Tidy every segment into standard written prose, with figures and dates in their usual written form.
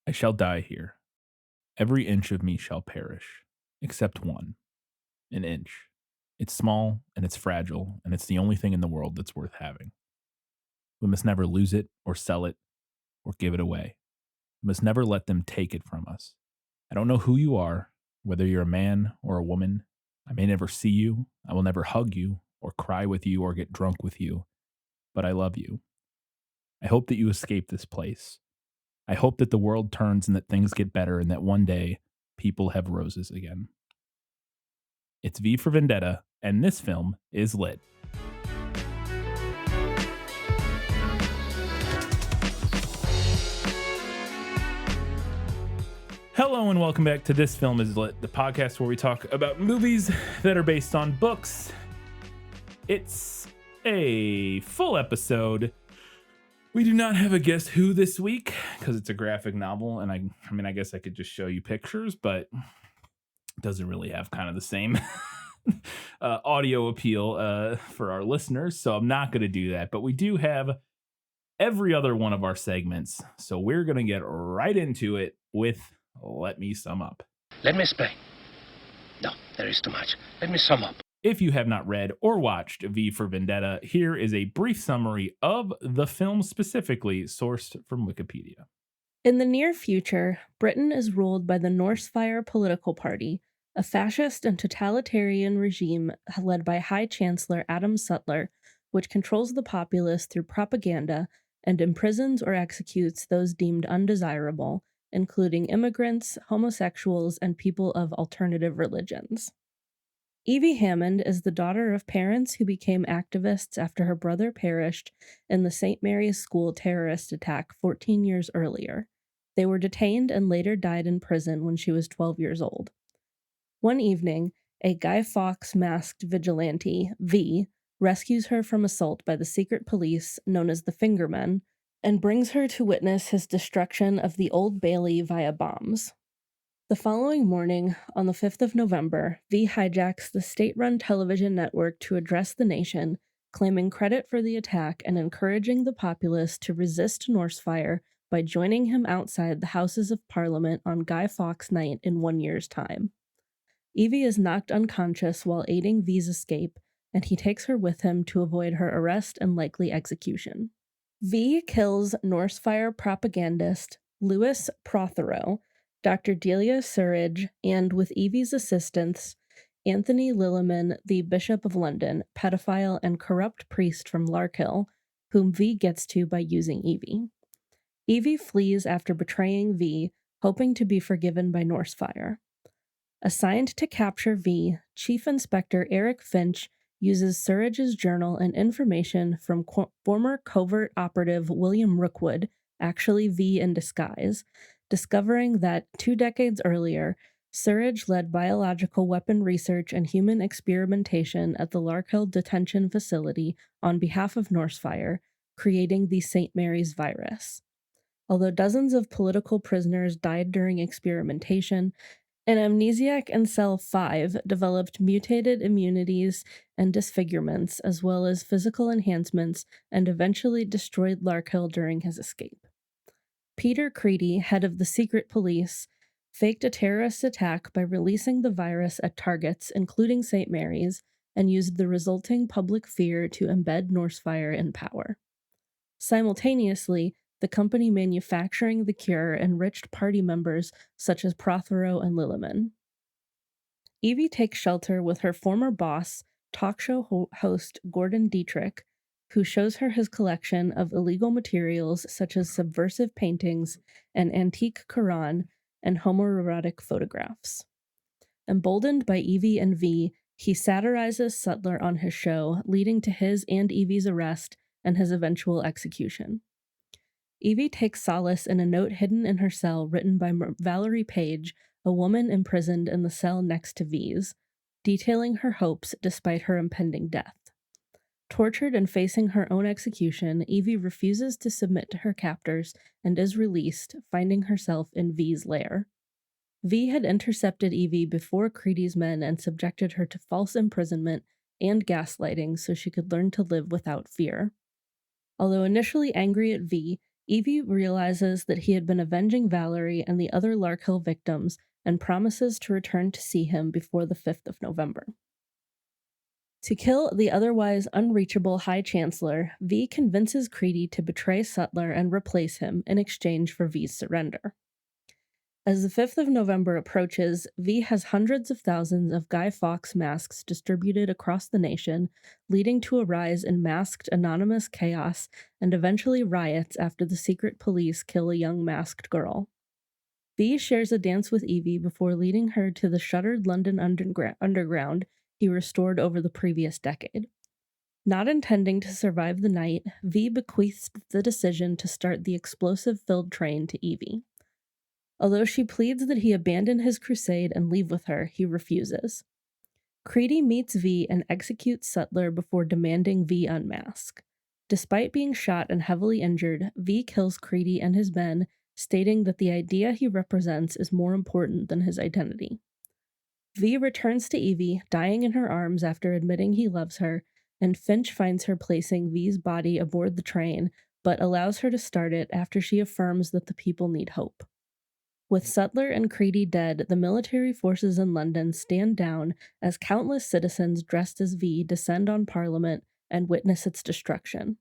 I shall die here. Every inch of me shall perish, except one, an inch. It's small and it's fragile, and it's the only thing in the world that's worth having. We must never lose it or sell it or give it away. We must never let them take it from us. I don't know who you are, whether you're a man or a woman. I may never see you. I will never hug you or cry with you or get drunk with you, but I love you. I hope that you escape this place. I hope that the world turns and that things get better and that one day people have roses again. It's V for Vendetta, and this film is lit. Hello and welcome back to This Film is Lit, the podcast where we talk about movies that are based on books. It's a full episode. We do not have a Guess Who this week because it's a graphic novel, and I guess I could just show you pictures, but it doesn't really have kind of the same audio appeal for our listeners, so I'm not going to do that. But we do have every other one of our segments, so we're going to get right into it with Let Me Sum Up. Let me explain. No, there is too much. Let me sum up. If you have not read or watched V for Vendetta, here is a brief summary of the film, specifically sourced from Wikipedia. In the near future, Britain is ruled by the Norsefire political party, a fascist and totalitarian regime led by High Chancellor Adam Sutler, which controls the populace through propaganda and imprisons or executes those deemed undesirable, including immigrants, homosexuals, and people of alternative religions. Evie Hammond is the daughter of parents who became activists after her brother perished in the St. Mary's School terrorist attack 14 years earlier. They were detained and later died in prison when she was 12 years old. One evening, a Guy Fawkes masked vigilante, V, rescues her from assault by the secret police known as the Fingermen and brings her to witness his destruction of the Old Bailey via bombs. The following morning, on the 5th of November, V hijacks the state-run television network to address the nation, claiming credit for the attack and encouraging the populace to resist Norsefire by joining him outside the Houses of Parliament on Guy Fawkes Night in 1 year's time. Evie is knocked unconscious while aiding V's escape, and he takes her with him to avoid her arrest and likely execution. V kills Norsefire propagandist Louis Prothero, Dr. Delia Surridge, and with Evie's assistance, Anthony Lilliman, the Bishop of London, pedophile and corrupt priest from Larkhill, whom V gets to by using Evie. Evie flees after betraying V, hoping to be forgiven by Norsefire. Assigned to capture V, Chief Inspector Eric Finch uses Surridge's journal and information from former covert operative William Rookwood, actually V in disguise, discovering that 2 decades earlier, Surridge led biological weapon research and human experimentation at the Larkhill detention facility on behalf of Norsefire, creating the St. Mary's virus. Although dozens of political prisoners died during experimentation, an amnesiac in Cell 5 developed mutated immunities and disfigurements, as well as physical enhancements, and eventually destroyed Larkhill during his escape. Peter Creedy, head of the secret police, faked a terrorist attack by releasing the virus at targets, including St. Mary's, and used the resulting public fear to embed Norsefire in power. Simultaneously, the company manufacturing the cure enriched party members such as Prothero and Lilliman. Evie takes shelter with her former boss, talk show host Gordon Dietrich, who shows her his collection of illegal materials such as subversive paintings, an antique Quran, and homoerotic photographs. Emboldened by Evie and V, he satirizes Sutler on his show, leading to his and Evie's arrest and his eventual execution. Evie takes solace in a note hidden in her cell written by Valerie Page, a woman imprisoned in the cell next to V's, detailing her hopes despite her impending death. Tortured and facing her own execution, Evie refuses to submit to her captors and is released, finding herself in V's lair. V had intercepted Evie before Creedy's men and subjected her to false imprisonment and gaslighting so she could learn to live without fear. Although initially angry at V, Evie realizes that he had been avenging Valerie and the other Larkhill victims and promises to return to see him before the 5th of November. To kill the otherwise unreachable High Chancellor, V convinces Creedy to betray Sutler and replace him in exchange for V's surrender. As the 5th of November approaches, V has hundreds of thousands of Guy Fawkes masks distributed across the nation, leading to a rise in masked anonymous chaos and eventually riots after the secret police kill a young masked girl. V shares a dance with Evie before leading her to the shuttered London underground he restored over the previous decade. Not intending to survive the night, V bequeaths the decision to start the explosive-filled train to Evie. Although she pleads that he abandon his crusade and leave with her, he refuses. Creedy meets V and executes Sutler before demanding V unmask. Despite being shot and heavily injured, V kills Creedy and his men, stating that the idea he represents is more important than his identity. V returns to Evie, dying in her arms after admitting he loves her, and Finch finds her placing V's body aboard the train, but allows her to start it after she affirms that the people need hope. With Sutler and Creedy dead, the military forces in London stand down as countless citizens dressed as V descend on Parliament and witness its destruction.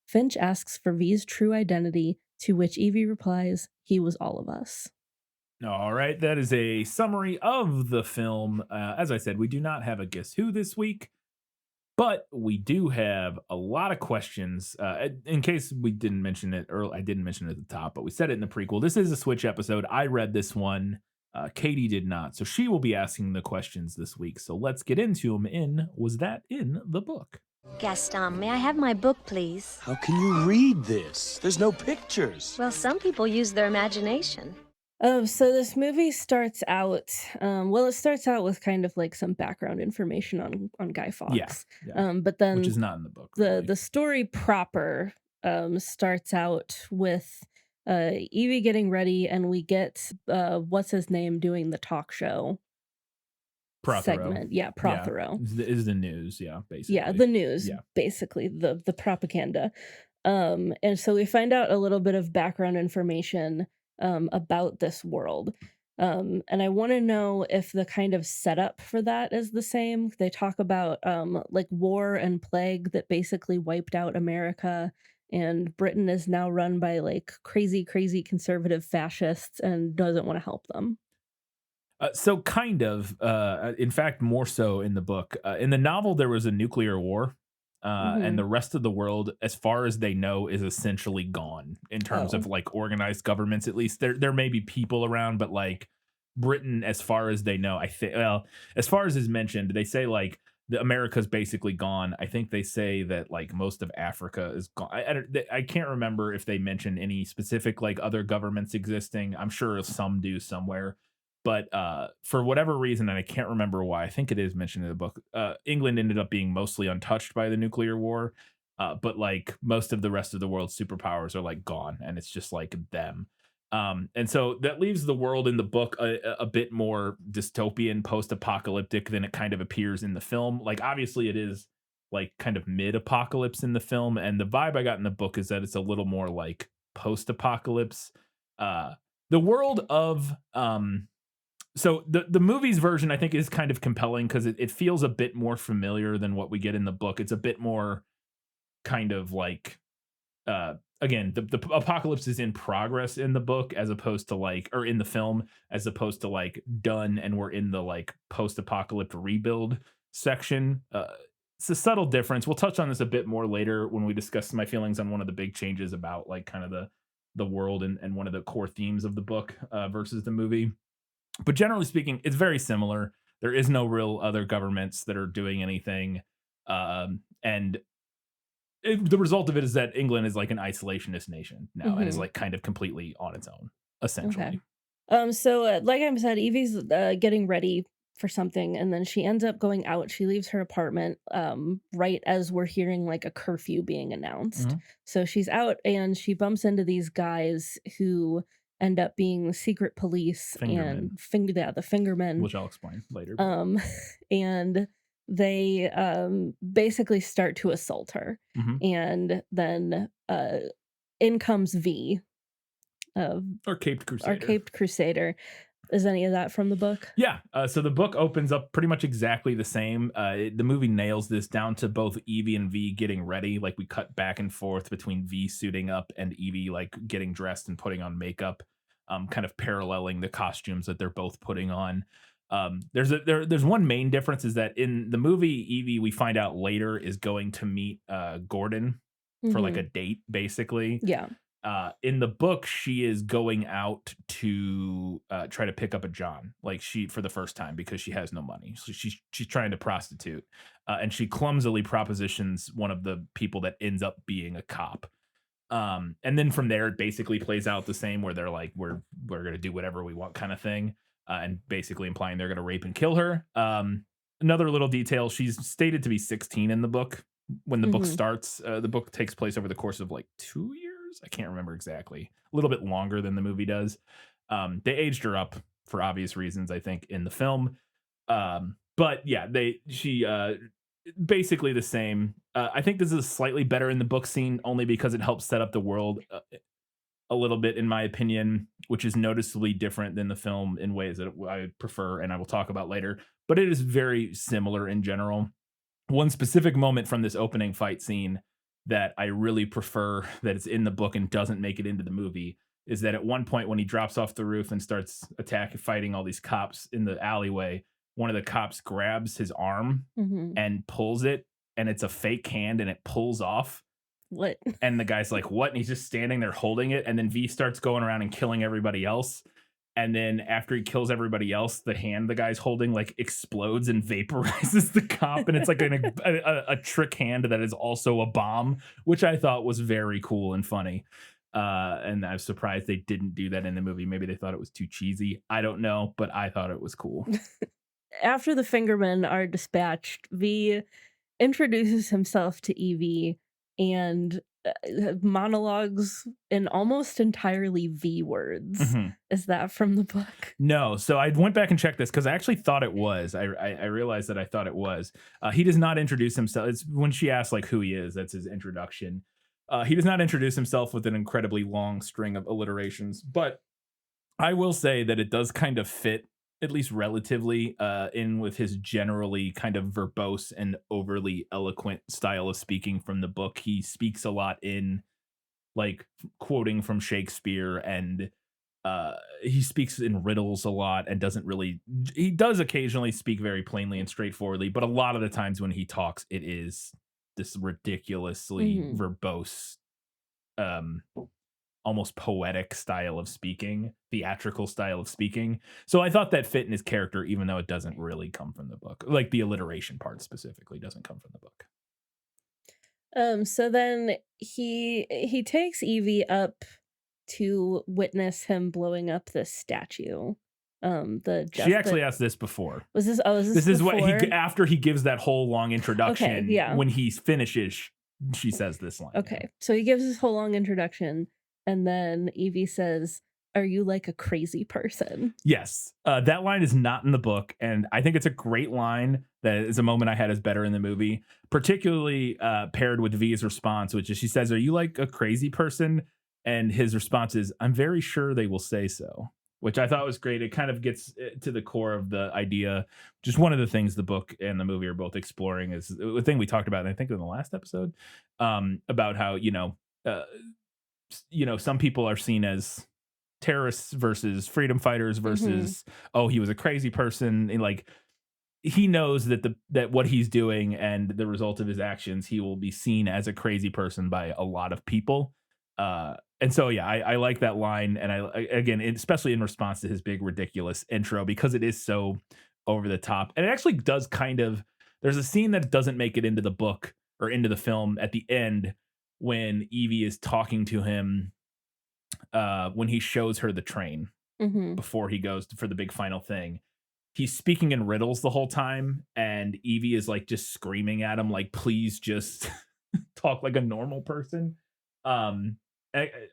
Finch asks for V's true identity, to which Evie replies, "He was all of us." All right, that is a summary of the film. As I said, we do not have a Guess Who this week, but we do have a lot of questions. In case we didn't mention it earlier, I didn't mention it at the top, but we said it in the prequel. This is a Switch episode. I read this one. Katie did not, so she will be asking the questions this week. So let's get into them. Was that in the book? Gaston, may I have my book, please? How can you read this? There's no pictures. Well, some people use their imagination. So this movie starts out, it starts out with kind of like some background information on Guy Fawkes. Yeah. But then Which is not in the book. the story proper starts out with Evie getting ready, and we get what's his name doing the talk show Prothero. segment. Yeah, Prothero. Yeah, is the news, basically. Yeah, the news, Yeah. basically the propaganda. And so we find out a little bit of background information about this world. And I want to know if the kind of setup for that is the same. They talk about like war and plague that basically wiped out America, and Britain is now run by like crazy conservative fascists and doesn't want to help them. So kind of, in fact, more so in the book. In the novel, there was a nuclear war, and the rest of the world, as far as they know, is essentially gone in terms of like organized governments. At least there may be people around, but like Britain, as far as they know, I think. Well, as far as is mentioned, they say like the America's basically gone. I think they say that like most of Africa is gone. I can't remember if they mention any specific like other governments existing. I'm sure some do somewhere. But for whatever reason, and I can't remember why, I think it is mentioned in the book, England ended up being mostly untouched by the nuclear war. But like most of the rest of the world's superpowers are like gone, and it's just like them. And so that leaves the world in the book a bit more dystopian, post-apocalyptic than it kind of appears in the film. Like obviously it is like kind of mid-apocalypse in the film, and the vibe I got in the book is that it's a little more like post-apocalypse. The world of so the movie's version, I think, is kind of compelling because it feels a bit more familiar than what we get in the book. It's a bit more kind of like, again, the apocalypse is in progress in the book as opposed to like, or in the film, as opposed to like done and we're in the like post-apocalypse rebuild section. It's a subtle difference. We'll touch on this a bit more later when we discuss my feelings on one of the big changes about like kind of the world and one of the core themes of the book versus the movie. But generally speaking, it's very similar. There is no real other governments that are doing anything. And the result of it is that England is like an isolationist nation now and is like kind of completely on its own, essentially. Okay. So like I said, Evie's getting ready for something, and then she ends up going out. She leaves her apartment right as we're hearing like a curfew being announced. So she's out and she bumps into these guys who end up being secret police Fingermen. and the fingermen, Which I'll explain later. and they basically start to assault her, and then in comes V, uh, Or Caped our Crusader. caped crusader. Is any of that from the book? Yeah. So the book opens up pretty much exactly the same. The movie nails this down to both Evie and V getting ready. Like we cut back and forth between V suiting up and Evie like getting dressed and putting on makeup, kind of paralleling the costumes that they're both putting on. There's one main difference is that in the movie, Evie we find out later is going to meet Gordon for like a Mhm. date, basically. Yeah. In the book, she is going out to try to pick up a John, like she for the first time because she has no money. So she's trying to prostitute, and she clumsily propositions one of the people that ends up being a cop. And then from there, it basically plays out the same, where they're like, we're gonna do whatever we want, kind of thing, and basically implying they're gonna rape and kill her. Another little detail: she's stated to be 16 in the book. When the book Mhm. starts, the book takes place over the course of like 2 years. I can't remember exactly. A little bit longer than the movie does. They aged her up for obvious reasons, I think, in the film. But yeah, they she basically the same. I think this is slightly better in the book scene only because it helps set up the world a little bit, in my opinion, which is noticeably different than the film in ways that I prefer and I will talk about later. But it is very similar in general. One specific moment from this opening fight scene that I really prefer that it's in the book and doesn't make it into the movie is that at one point when he drops off the roof and starts fighting all these cops in the alleyway, one of the cops grabs his arm Mhm. and pulls it, and it's a fake hand and it pulls off. What? And the guy's like, "What?" And he's just standing there holding it. And then V starts going around and killing everybody else. And then after he kills everybody else, the hand the guy's holding like explodes and vaporizes the cop. And it's like a trick hand that is also a bomb, which I thought was very cool and funny. And I was surprised they didn't do that in the movie. Maybe they thought it was too cheesy. I don't know, but I thought it was cool. After the fingermen are dispatched, V introduces himself to Evie and monologues in almost entirely V words. Mhm. Is that from the book? No, so I went back and checked this because I actually thought it was. I realized that I thought it was. He does not introduce himself. It's when she asks like who he is. That's his introduction. He does not introduce himself with an incredibly long string of alliterations, but I will say that it does kind of fit, at least relatively, in with his generally kind of verbose and overly eloquent style of speaking from the book. He speaks a lot in like quoting from Shakespeare and he speaks in riddles a lot and doesn't really he does occasionally speak very plainly and straightforwardly, but a lot of the times when he talks it is this ridiculously Mhm. verbose um almost poetic style of speaking, theatrical style of speaking. So I thought that fit in his character even though it doesn't really come from the book. Like the alliteration part specifically doesn't come from the book. So then he takes Evie up to witness him blowing up this statue. The She just the actually asked this before. was this This is what he before? after he gives that whole long Okay, introduction. yeah. When he finishes, she says this line. Yeah. Okay. So he gives this whole long introduction and then Evie says, "Are you like a crazy person?" Yes, that line is not in the book, and I think it's a great line. That is a moment I had as better in the movie, particularly paired with V's response, which is she says, "Are you like a crazy person?" And his response is, "I'm very sure they will say so." Which I thought was great. It kind of gets to the core of the idea. Just one of the things the book and the movie are both exploring is the thing we talked about, I think, in the last episode, about how uh, some people are seen as terrorists versus freedom fighters Mhm. versus oh he was a crazy person, and like he knows that that what he's doing and the result of his actions he will be seen as a crazy person by a lot of people, and so yeah I like that line, and again especially in response to his big ridiculous intro because it is so over the top, and it actually does kind of there's a scene that doesn't make it into the book or into the film at the end when Evie is talking to him, when he shows her the train Mhm. before he goes for the big final thing. He's speaking in riddles the whole time, and Evie is like just screaming at him, like, please just talk like a normal person. Um,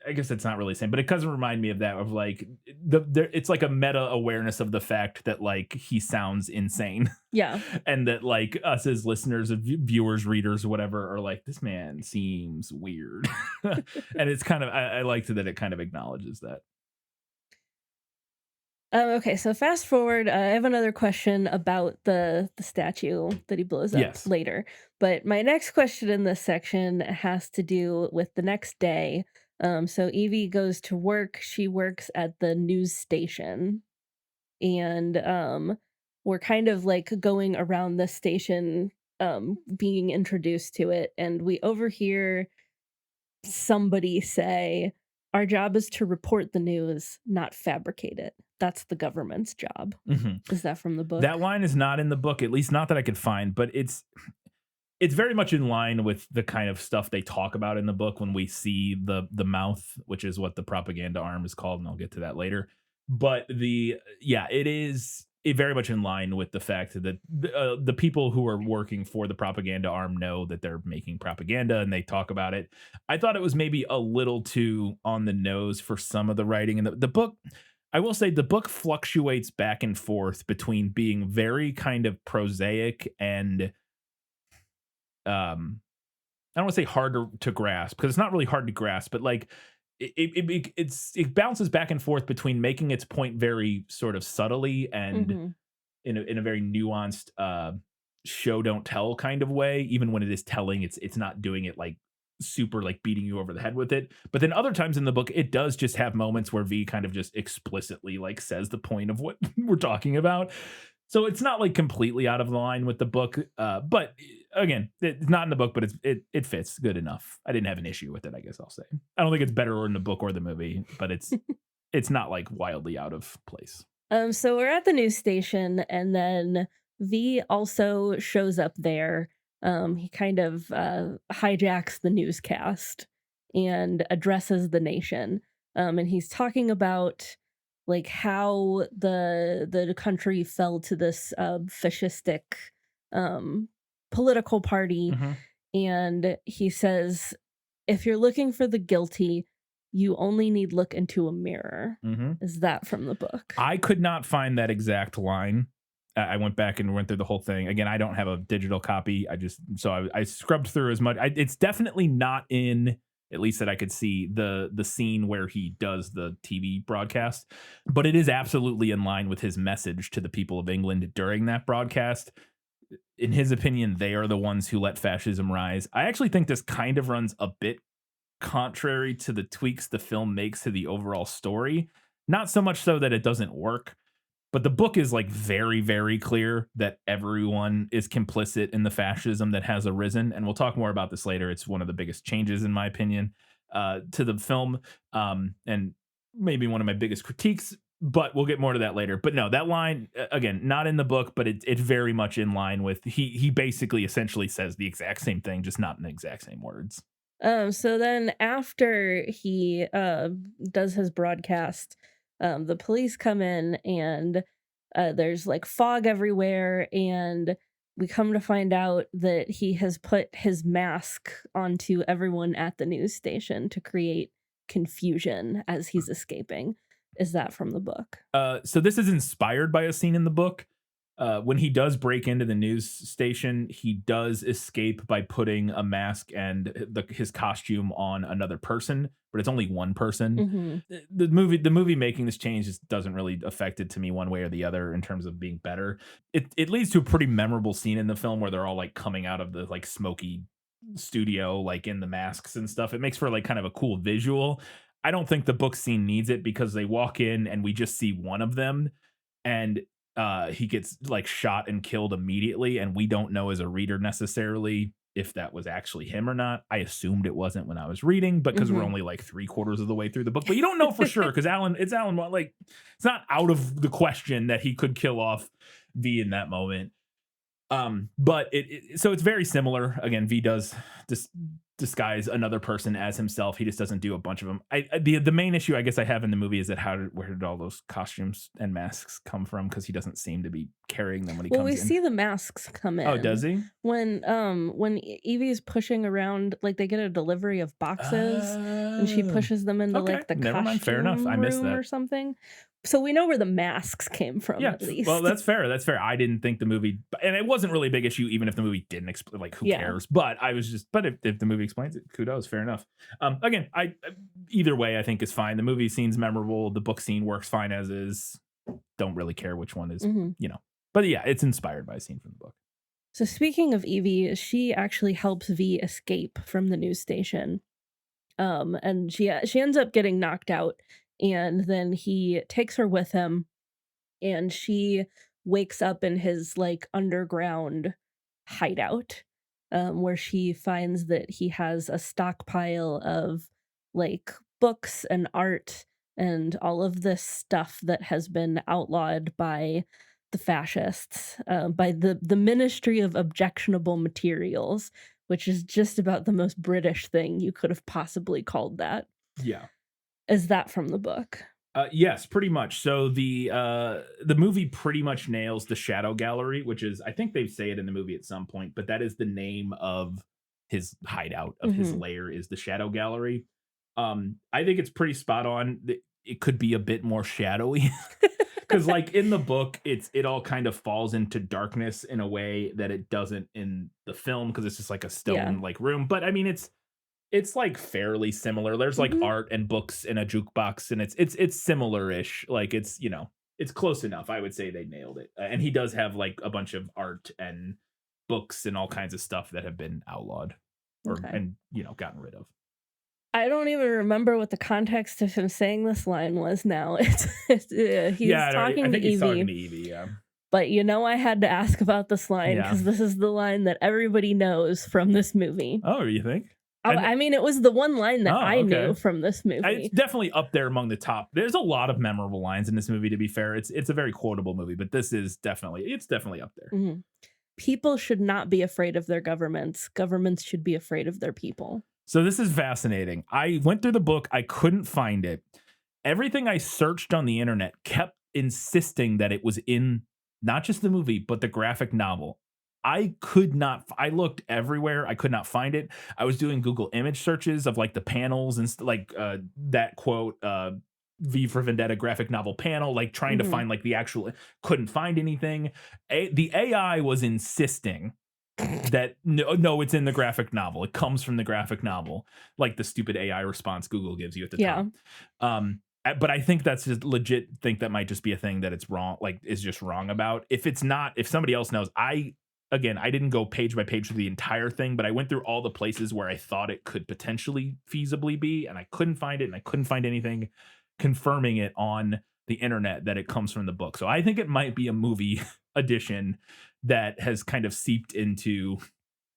I guess it's not really the same, but it doesn't remind me of that of like it's like a meta awareness of the fact that like he sounds insane Yeah. and that like us as listeners of viewers, readers, whatever, are like, this man seems weird. And it's kind of I liked that it kind of acknowledges that. Okay, so fast forward. I have another question about the statue that he blows up Yes. later. But my next question in this section has to do with the next day. So Evie goes to work. She works at the news station, and we're kind of like going around the station, being introduced to it, and we overhear somebody say, "Our job is to report the news, not fabricate it. That's the government's job." Mhm. Is that from the That book? line is not in the book, at least not that I could find, but it's very much in line with the kind of stuff they talk about in the book when we see the mouth, which is what the propaganda arm is called, and I'll get to that later. But it is very much in line with the fact that the people who are working for the propaganda arm know that they're making propaganda, and they talk about it. I thought it was maybe a little too on the nose for some of the writing in the book. I will say the book fluctuates back and forth between being very kind of prosaic and I don't want to say hard to grasp because it's not really hard to grasp, but like it bounces back and forth between making its point very sort of subtly and Mhm. in a very nuanced show don't tell kind of way. Even when it is telling, it's not doing it like super like beating you over the head with it. But then other times in the book, it does just have moments where V kind of just explicitly like says the point of what we're talking about. So it's not like completely out of line with the book, but again, it's not in the book, but it fits good enough. I didn't have an issue with it. I guess I'll say. I don't think it's better in the book or the movie, but it's not like wildly out of place. So we're at the news station, and then V also shows up there. He kind of hijacks the newscast and addresses the nation. And he's talking about like how the country fell to this fascistic um, political party, Mhm. and he says, "If you're looking for the guilty, you only need look into a mirror." Mhm. Is that from the book? I could not find that exact line. I went back and went through the whole thing. Again, I don't have a digital copy. I scrubbed through as much. It's definitely not in, at least that I could see, the scene where he does the TV broadcast, but it is absolutely in line with his message to the people of England during that broadcast. In his opinion, they are the ones who let fascism rise. I actually think this kind of runs a bit contrary to the tweaks the film makes to the overall story. Not so much so that it doesn't work, but the book is like very, very clear that everyone is complicit in the fascism that has arisen. And we'll talk more about this later. It's one of the biggest changes, in my opinion, to the film. And maybe one of my biggest critiques, but we'll get more to that later. But no, that line, again, not in the book, but it's very much in line with he basically essentially says the exact same thing, just not in the exact same words. So then after he does his broadcast, the police come in, and there's like fog everywhere, and we come to find out that he has put his mask onto everyone at the news station to create confusion as he's escaping. Is that from the book? So this is inspired by a scene in the book. When he does break into the news station, he does escape by putting a mask and his costume on another person, but it's only one person. Hmm. The movie making this change just doesn't really affect it to me one way or the other in terms of being better. It leads to a pretty memorable scene in the film where they're all like coming out of the like smoky studio, like in the masks and stuff. It makes for like kind of a cool visual. I don't think the book scene needs it because they walk in and we just see one of them, and he gets like shot and killed immediately, and we don't know as a reader necessarily if that was actually him or not. I assumed it wasn't when I was reading, but because we're Hmm. only like 3/4 of the way through the book, but you don't know for sure because Alan, like it's not out of the question that he could kill off V in that moment. But so it's very similar. Again, V does this disguise another person as himself. He just doesn't do a bunch of them. The main issue I guess I have in the movie is that where did all those costumes and masks come from? Because he doesn't seem to be carrying them when he Well, we comes in. see the masks come Oh, does in he? when Evie's pushing around, like they get a delivery of boxes, and she Oh, pushes them into okay. like the Never mind. Fair enough. costume I missed room that. or something. So we know where the masks came from Yeah, at least. well, that's fair. That's fair. I didn't think the movie, and it wasn't really a big issue, even if the movie didn't explain. Like, who Yeah. cares? But I was just, but if the movie explains it, kudos. Fair enough. Again, either way, I think is fine. The movie scene's memorable. The book scene works fine as is. Don't really care which one is, Mhm. But yeah, it's inspired by a scene from the book. So speaking of Evie, she actually helps V escape from the news station. And she ends up getting knocked out, and then he takes her with him, and she wakes up in his like underground hideout, where she finds that he has a stockpile of like books and art and all of this stuff that has been outlawed by the fascists, by the Ministry of Objectionable Materials, which is just about the most British thing you could have possibly called that. Yeah. Is that from the book? Yes, pretty much. So the movie pretty much nails the Shadow Gallery, which is I think they say it in the movie at some point, but that is the name of his hideout, of his Mhm. lair, is the Shadow Gallery. I think it's pretty spot on. It could be a bit more shadowy because, like in the book, it all kind of falls into darkness in a way that it doesn't in the film because it's just like a Yeah. stone like room. But I mean, it's like fairly similar. There's like Mhm. art and books and a jukebox, and it's similar-ish. Like it's close enough. I would say they nailed it. And he does have like a bunch of art and books and all kinds of stuff that have been outlawed Okay. and gotten rid of. I don't even remember what the context of him saying this line was now. He's Yeah, talking I to think he's talking to Evie, Evie. Yeah, but I had to ask about this line yeah. because this is the line that everybody knows from this movie. Oh, you think? I mean, it was the one line that Oh, I knew okay. from this movie. It's definitely up there among the top. There's a lot of memorable lines in this movie. To be fair, it's a very quotable movie, but this is definitely up there. Mhm. People should not be afraid of their governments. Governments should be afraid of their people. So this is fascinating. I went through the book. I couldn't find it. Everything I searched on the internet kept insisting that it was in not just the movie, but the graphic novel. I could not. I looked everywhere. I could not find it. I was doing Google image searches of like the panels and that quote, V for Vendetta graphic novel panel, like trying to Mhm. find like the actual, couldn't find anything. The AI was insisting that no, it's in the graphic novel. It comes from the graphic novel, like the stupid AI response Google gives you at the Yeah. top. But I think that's just legit. Think that might just be a thing that it's wrong, like is just wrong about. If it's not, if somebody else knows, I didn't go page by page through the entire thing, but I went through all the places where I thought it could potentially feasibly be, and I couldn't find it, and I couldn't find anything confirming it on the internet that it comes from the book. So I think it might be a movie edition that has kind of seeped into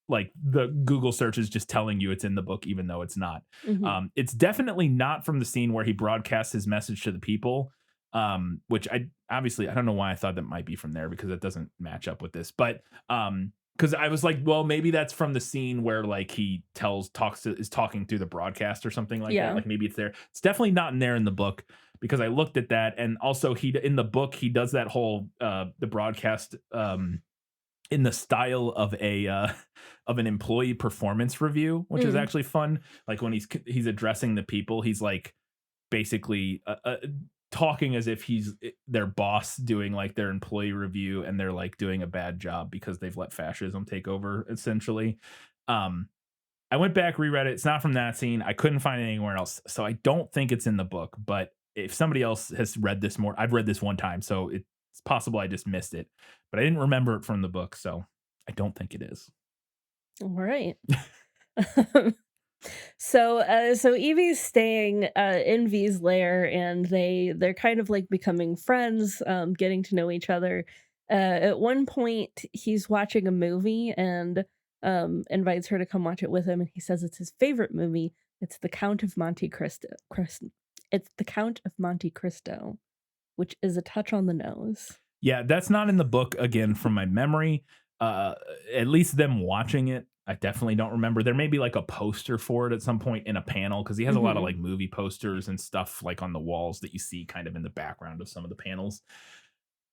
like the Google search is just telling you it's in the book, even though it's not. Mhm. It's definitely not from the scene where he broadcasts his message to the people, which I don't know why I thought that might be from there because it doesn't match up with this. But because I was like, well, maybe that's from the scene where like he is talking through the broadcast or something like Yeah. that. Like maybe it's there. It's definitely not in there in the book because I looked at that, and also in the book he does that whole the broadcast in the style of of an employee performance review, which is actually fun. Like when he's addressing the people, he's like basically talking as if he's their boss doing like their employee review, and they're like doing a bad job because they've let fascism take over essentially. I went back, reread it. It's not from that scene. I couldn't find it anywhere else, so I don't think it's in the book. But if somebody else has read this more, I've read this one time, so it's possible I just missed it, but I didn't remember it from the book, so I don't think it is. All right. So Evie's staying in V's lair, and they're kind of like becoming friends, getting to know each other. At one point, he's watching a movie and invites her to come watch it with him, and he says it's his favorite movie. It's The Count of Monte Cristo. It's The Count of Monte Cristo, which is a touch on the nose. Yeah, that's not in the book again from my memory. At least them watching it, I definitely don't remember. There may be like a poster for it at some point in a panel because he has a lot of Mhm. like movie posters and stuff like on the walls that you see kind of in the background of some of the panels.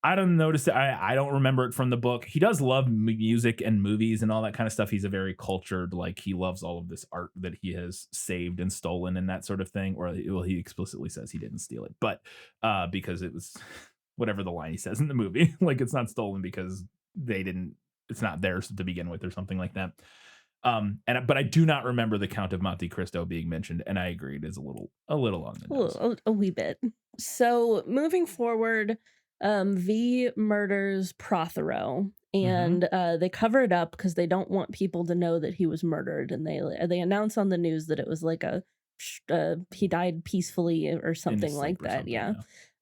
I don't notice it. I don't remember it from the book. He does love music and movies and all that kind of stuff. He's a very cultured, like he loves all of this art that he has saved and stolen and that sort of thing. Or well, he explicitly says he didn't steal it, but because it was whatever the line he says in the movie, like it's not stolen because they didn't. It's not theirs to begin with, or something like that. But I do not remember the Count of Monte Cristo being mentioned, and I agree it is a little on the nose. A wee bit. So moving forward, V murders Prothero, Hmm. and they cover it up because they don't want people to know that he was murdered, and they announce on the news that it was like he died peacefully or In his something like sleep or that. something, Yeah,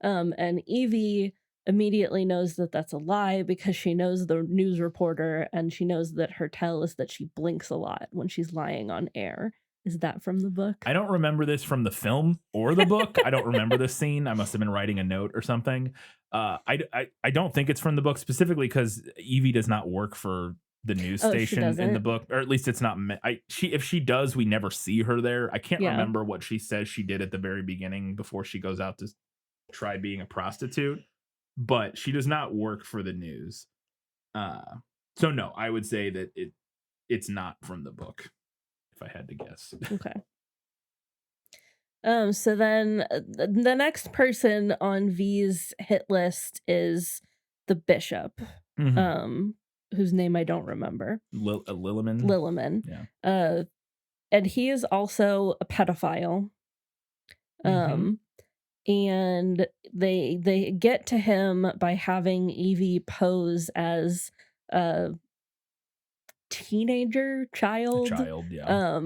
yeah. and Evie immediately knows that that's a lie because she knows the news reporter, and she knows that her tell is that she blinks a lot when she's lying on air. Is that from the book? I don't remember this from the film or the book. I don't remember this scene. I must have been writing a note or something. I don't think it's from the book specifically because Evie does not work for the news Oh, she station in the doesn't. book, or at least it's not. She if she does, we never see her there. I can't Yeah. remember what she says she did at the very beginning before she goes out to try being a prostitute, but she does not work for the news. Uh, so no, I would say that it's not from the book if I had to guess. Okay. So then the next person on V's hit list is the bishop, Mhm. um, whose name I don't remember. Lilliman. Lilliman. Yeah. Uh, and he is also a pedophile. Mhm. Um, and they get to him by having Evie pose as a teenager A child, child, yeah.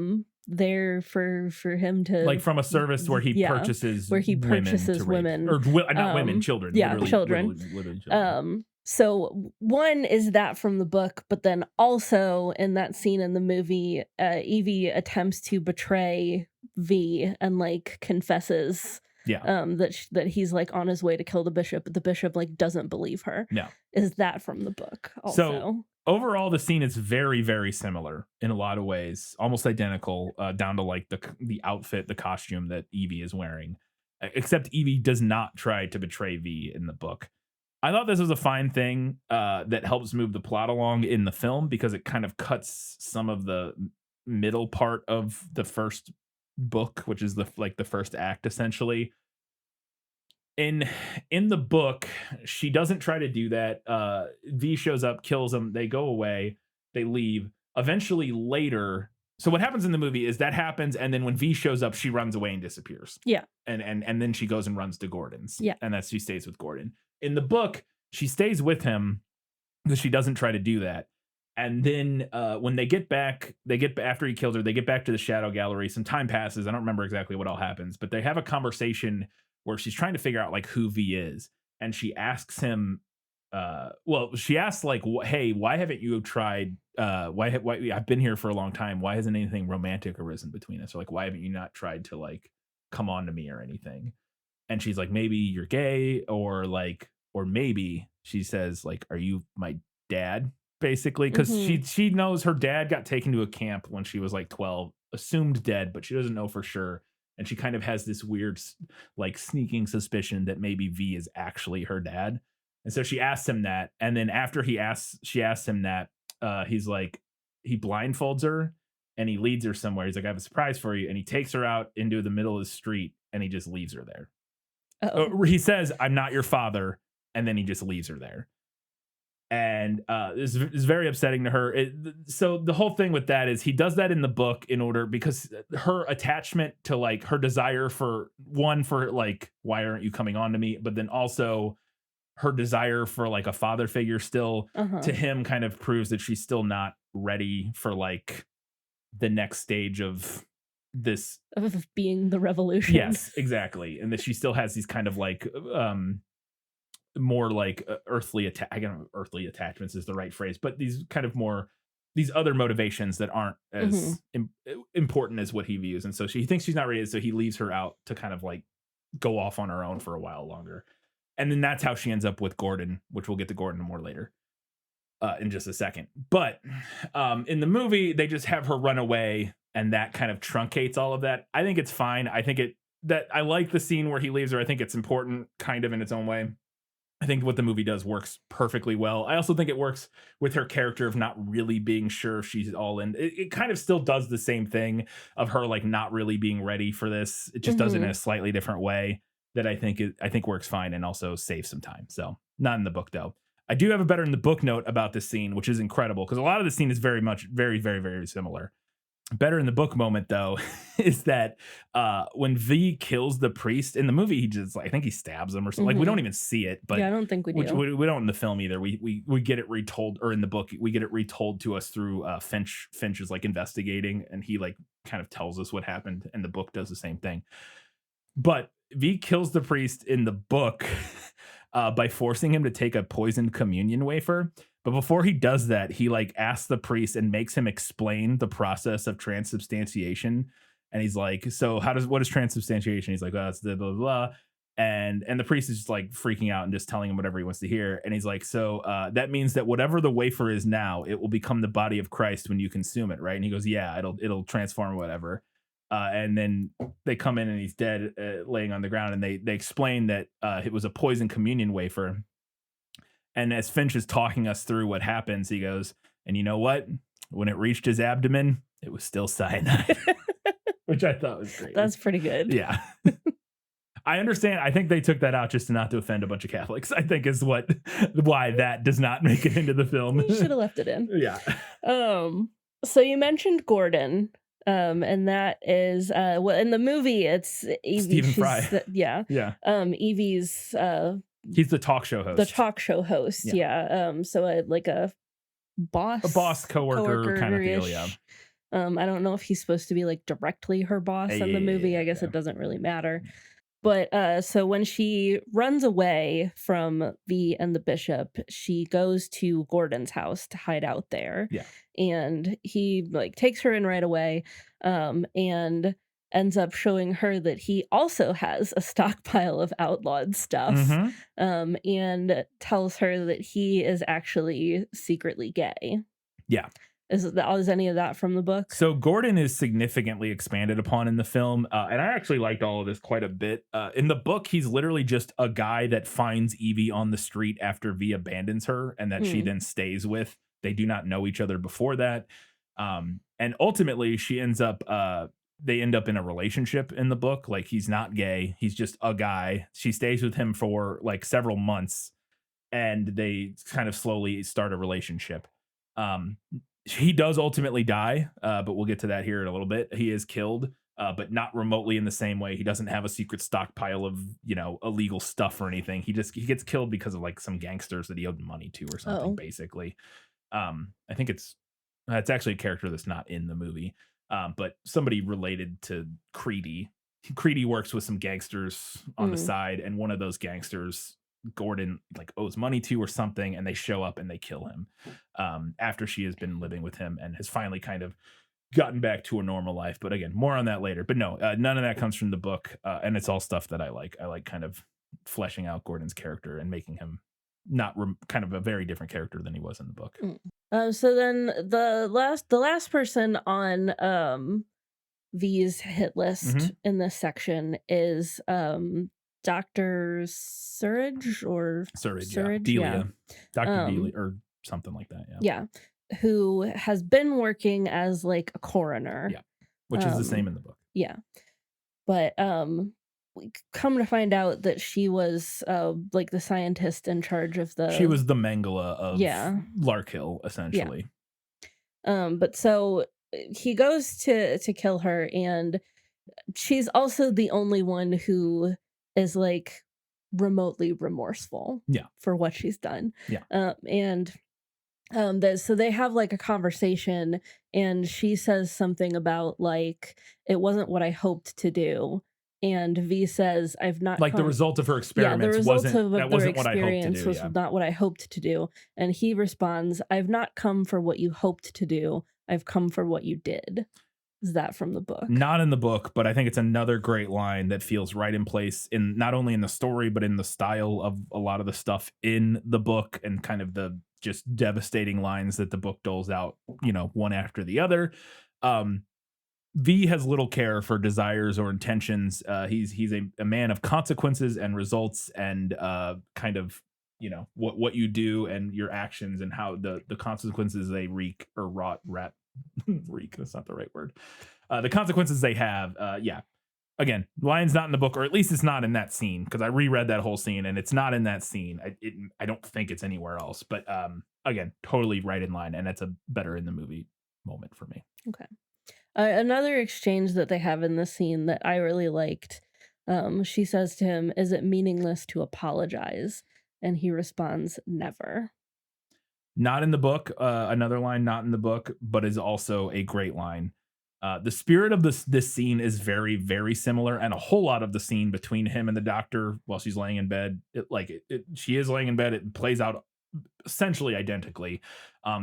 there for him Like to from a service where he yeah, purchases where he women to purchases rape, women, or not women, children, yeah, children. literally children. So one is that from the book, but then also in that scene in the movie, Evie attempts to betray V and like confesses Yeah, that he's like on his way to kill the bishop, but the bishop like doesn't believe her. yeah. Is that from the book So also? overall, the scene is very, very similar in a lot of ways, almost identical, down to like the outfit, the costume that Evie is wearing. Except Evie does not try to betray V in the book. I thought this was a fine thing that helps move the plot along in the film because it kind of cuts some of the middle part of the first book, which is the first act essentially. In the book, she doesn't try to do that. V shows up, kills them, they go away, they leave. Eventually later, so what happens in the movie is that happens, and then when V shows up, she runs away and disappears. Yeah, And then she goes and runs to Gordon's, yeah. and she stays with Gordon. In the book, she stays with him because she doesn't try to do that. And then when after he kills her, they get back to the Shadow Gallery. Some time passes. I don't remember exactly what all happens, but they have a conversation where she's trying to figure out like who V is, and she asks him. She asks like, "Hey, why haven't you tried? Why I've been here for a long time. Why hasn't anything romantic arisen between us? Or like, why haven't you not tried to like come on to me or anything?" And she's like, "Maybe you're gay, or like, or maybe," she says, like, "Are you my dad?" Basically, because Mhm. she knows her dad got taken to a camp when she was like 12, assumed dead, but she doesn't know for sure. And she kind of has this weird, like, sneaking suspicion that maybe V is actually her dad. And so she asks him that. And then after she asks him that, he's like, he blindfolds her and he leads her somewhere. He's like, "I have a surprise for you." And he takes her out into the middle of the street and he just leaves her there. Oh. He says, "I'm not your father," and then he just leaves her there. And is very upsetting to her. So the whole thing with that is he does that in the book in order because her attachment to like her desire for like, why aren't you coming on to me? But then also her desire for like a father figure still Uh-huh. to him kind of proves that she's still not ready for like the next stage of this. Of being the revolution. Yes, exactly. And that she still has these kind of like more like I don't know, earthly attachments is the right phrase, but these kind of more these other motivations that aren't Mhm. as important as what he views. And so she thinks she's not ready, so he leaves her out to kind of like go off on her own for a while longer. And then that's how she ends up with Gordon, which we'll get to Gordon more later. in just a second. But in the movie, they just have her run away, and that kind of truncates all of that. I think it's fine. I think I like the scene where he leaves her. I think it's important, kind of in its own way. I think what the movie does works perfectly well. I also think it works with her character of not really being sure if she's all in. It kind of still does the same thing of her like not really being ready for this. It just does it in a slightly different way that I think works fine and also saves some time. So not in the book though. I do have a better in the book note about this scene, which is incredible because a lot of the scene is very much very very very similar. Better in the book moment though is that when V kills the priest in the movie, he just I think he stabs him or something. Like we don't even see it, but Yeah, I don't think we do. we don't in the film either. We get it retold, or in the book we get it retold to us through Finch. Finch is like investigating, and he like kind of tells us what happened, and the book does the same thing. But V kills the priest in the book by forcing him to take a poisoned communion wafer. But before he does that, he like asks the priest and makes him explain the process of transubstantiation. And he's like, "So what is transubstantiation?" He's like, "Oh, it's the blah blah blah." And the priest is just like freaking out and just telling him whatever he wants to hear. And he's like, "So that means that whatever the wafer is now, it will become the body of Christ when you consume it, right?" And he goes, "Yeah, it'll transform whatever." And then they come in and he's dead, laying on the ground. And they explain that it was a poison communion wafer. And as Finch is talking us through what happens, he goes, "And you know what? When it reached his abdomen, it was still cyanide," which I thought was great. That's pretty good. Yeah. I understand. I think they took that out just to not to offend a bunch of Catholics, I think is why that does not make it into the film. You should have left it in. Yeah. So you mentioned Gordon. And that is well in the movie it's Evie. Stephen Fry. Yeah. Yeah. Evie's he's the talk show host. The talk show host, yeah. So like a boss coworker kind of deal, yeah. I don't know if he's supposed to be like directly her boss in the movie. I guess it doesn't really matter. But so when she runs away from V and the bishop, she goes to Gordon's house to hide out there. Yeah. And he like takes her in right away, and ends up showing her that he also has a stockpile of outlawed stuff, and tells her that he is actually secretly gay. Yeah. Is any of that from the book? So Gordon is significantly expanded upon in the film, and I actually liked all of this quite a bit. In the book, he's literally just a guy that finds Evie on the street after V abandons her, and that she then stays with. They do not know each other before that, and ultimately, they end up in a relationship in the book. Like he's not gay; he's just a guy. She stays with him for like several months, and they kind of slowly start a relationship. He does ultimately die, but we'll get to that here in a little bit. He is killed, but not remotely in the same way. He doesn't have a secret stockpile of, illegal stuff or anything. He gets killed because of like some gangsters that he owed money to or something, basically. I think it's actually a character that's not in the movie, but somebody related to Creedy. Creedy works with some gangsters on the side, and one of those gangsters Gordon like owes money to or something, and they show up and they kill him after she has been living with him and has finally kind of gotten back to a normal life. But again, more on that later. But no, none of that comes from the book, and it's all stuff that I like. I like kind of fleshing out Gordon's character and making him not kind of a very different character than he was in the book. So then the last person on V's hit list in this section is Dr. Surridge or Surridge, Delia. Dr. Delia or something like that. Yeah. Who has been working as like a coroner. Yeah. Which is the same in the book. Yeah. But we come to find out that she was like the scientist in charge of she was the Mangala of Larkhill, essentially. Yeah. But so he goes to kill her, and she's also the only one who is like remotely remorseful for what she's done. So they have like a conversation, and she says something about like, it wasn't what I hoped to do. And V says, I've not the result of her experiments wasn't what I hoped to do. Was not what I hoped to do. And he responds, I've not come for what you hoped to do. I've come for what you did. Is that from the book? Not in the book, but I think it's another great line that feels right in place in not only in the story, but in the style of a lot of the stuff in the book and kind of the just devastating lines that the book doles out, one after the other. Um, V has little care for desires or intentions. He's a man of consequences and results, and kind of what you do and your actions and how the consequences they wreak or rot rat wreak. That's not the right word. The consequences they have. Yeah. Again, lion's not in the book, or at least it's not in that scene, because I reread that whole scene and it's not in that scene. I don't think it's anywhere else. But again, totally right in line, and that's a better in the movie moment for me. Okay. Another exchange that they have in the scene that I really liked, she says to him, "Is it meaningless to apologize?" And he responds, "Never." Not in the book. Another line not in the book, but is also a great line. The spirit of this scene is very, very similar, and a whole lot of the scene between him and the doctor while she's laying in bed, she is laying in bed. It plays out essentially identically.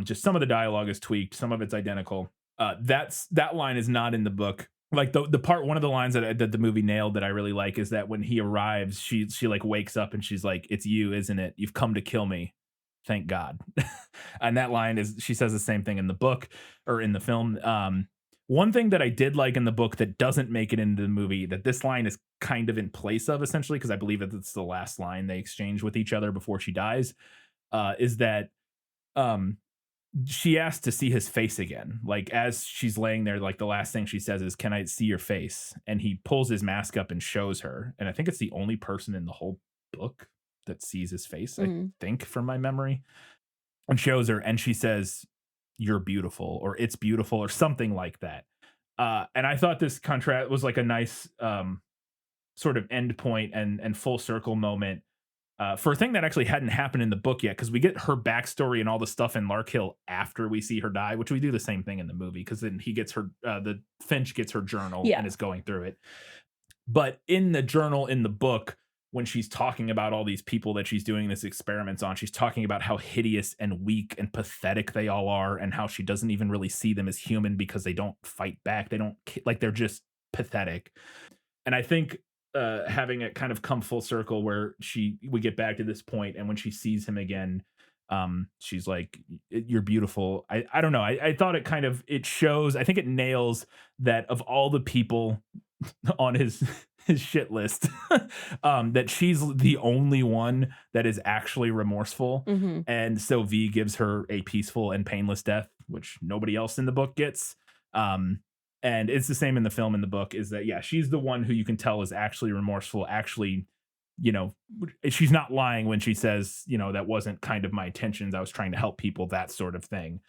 Just some of the dialogue is tweaked, some of it's identical. That line is not in the book. Like the part, one of the lines that the movie nailed that I really like is that when he arrives, she like wakes up and she's like, "It's you, isn't it? You've come to kill me. Thank God." And that line is, she says the same thing in the book or in the film. One thing that I did like in the book that doesn't make it into the movie, that this line is kind of in place of, essentially, because I believe that it's the last line they exchange with each other before she dies, is that um, she asked to see his face again. Like, as she's laying there, like the last thing she says is, "Can I see your face?" And he pulls his mask up and shows her. And I think it's the only person in the whole book that sees his face, I Mhm. think, from my memory, and shows her. And she says, "You're beautiful," or "It's beautiful," or something like that. And I thought this contrast was like a nice sort of end point and full circle moment for a thing that actually hadn't happened in the book yet, because we get her backstory and all the stuff in Larkhill after we see her die, which we do the same thing in the movie, because then he gets her, the Finch gets her journal Yeah. and is going through it. But in the journal in the book, when she's talking about all these people that she's doing this experiments on, she's talking about how hideous and weak and pathetic they all are, and how she doesn't even really see them as human because they don't fight back. They don't like, they're just pathetic. And I think having it kind of come full circle where we get back to this point, and when she sees him again, she's like, "You're beautiful." I don't know. I thought it kind of, it shows, I think it nails that of all the people on his shit list, that she's the only one that is actually remorseful. Mhm. And so V gives her a peaceful and painless death, which nobody else in the book gets. um and it's the same in the film. In the book, is that, yeah, she's the one who you can tell is actually remorseful, actually, you know she's not lying when she says, "That wasn't kind of my intentions, I was trying to help people," that sort of thing.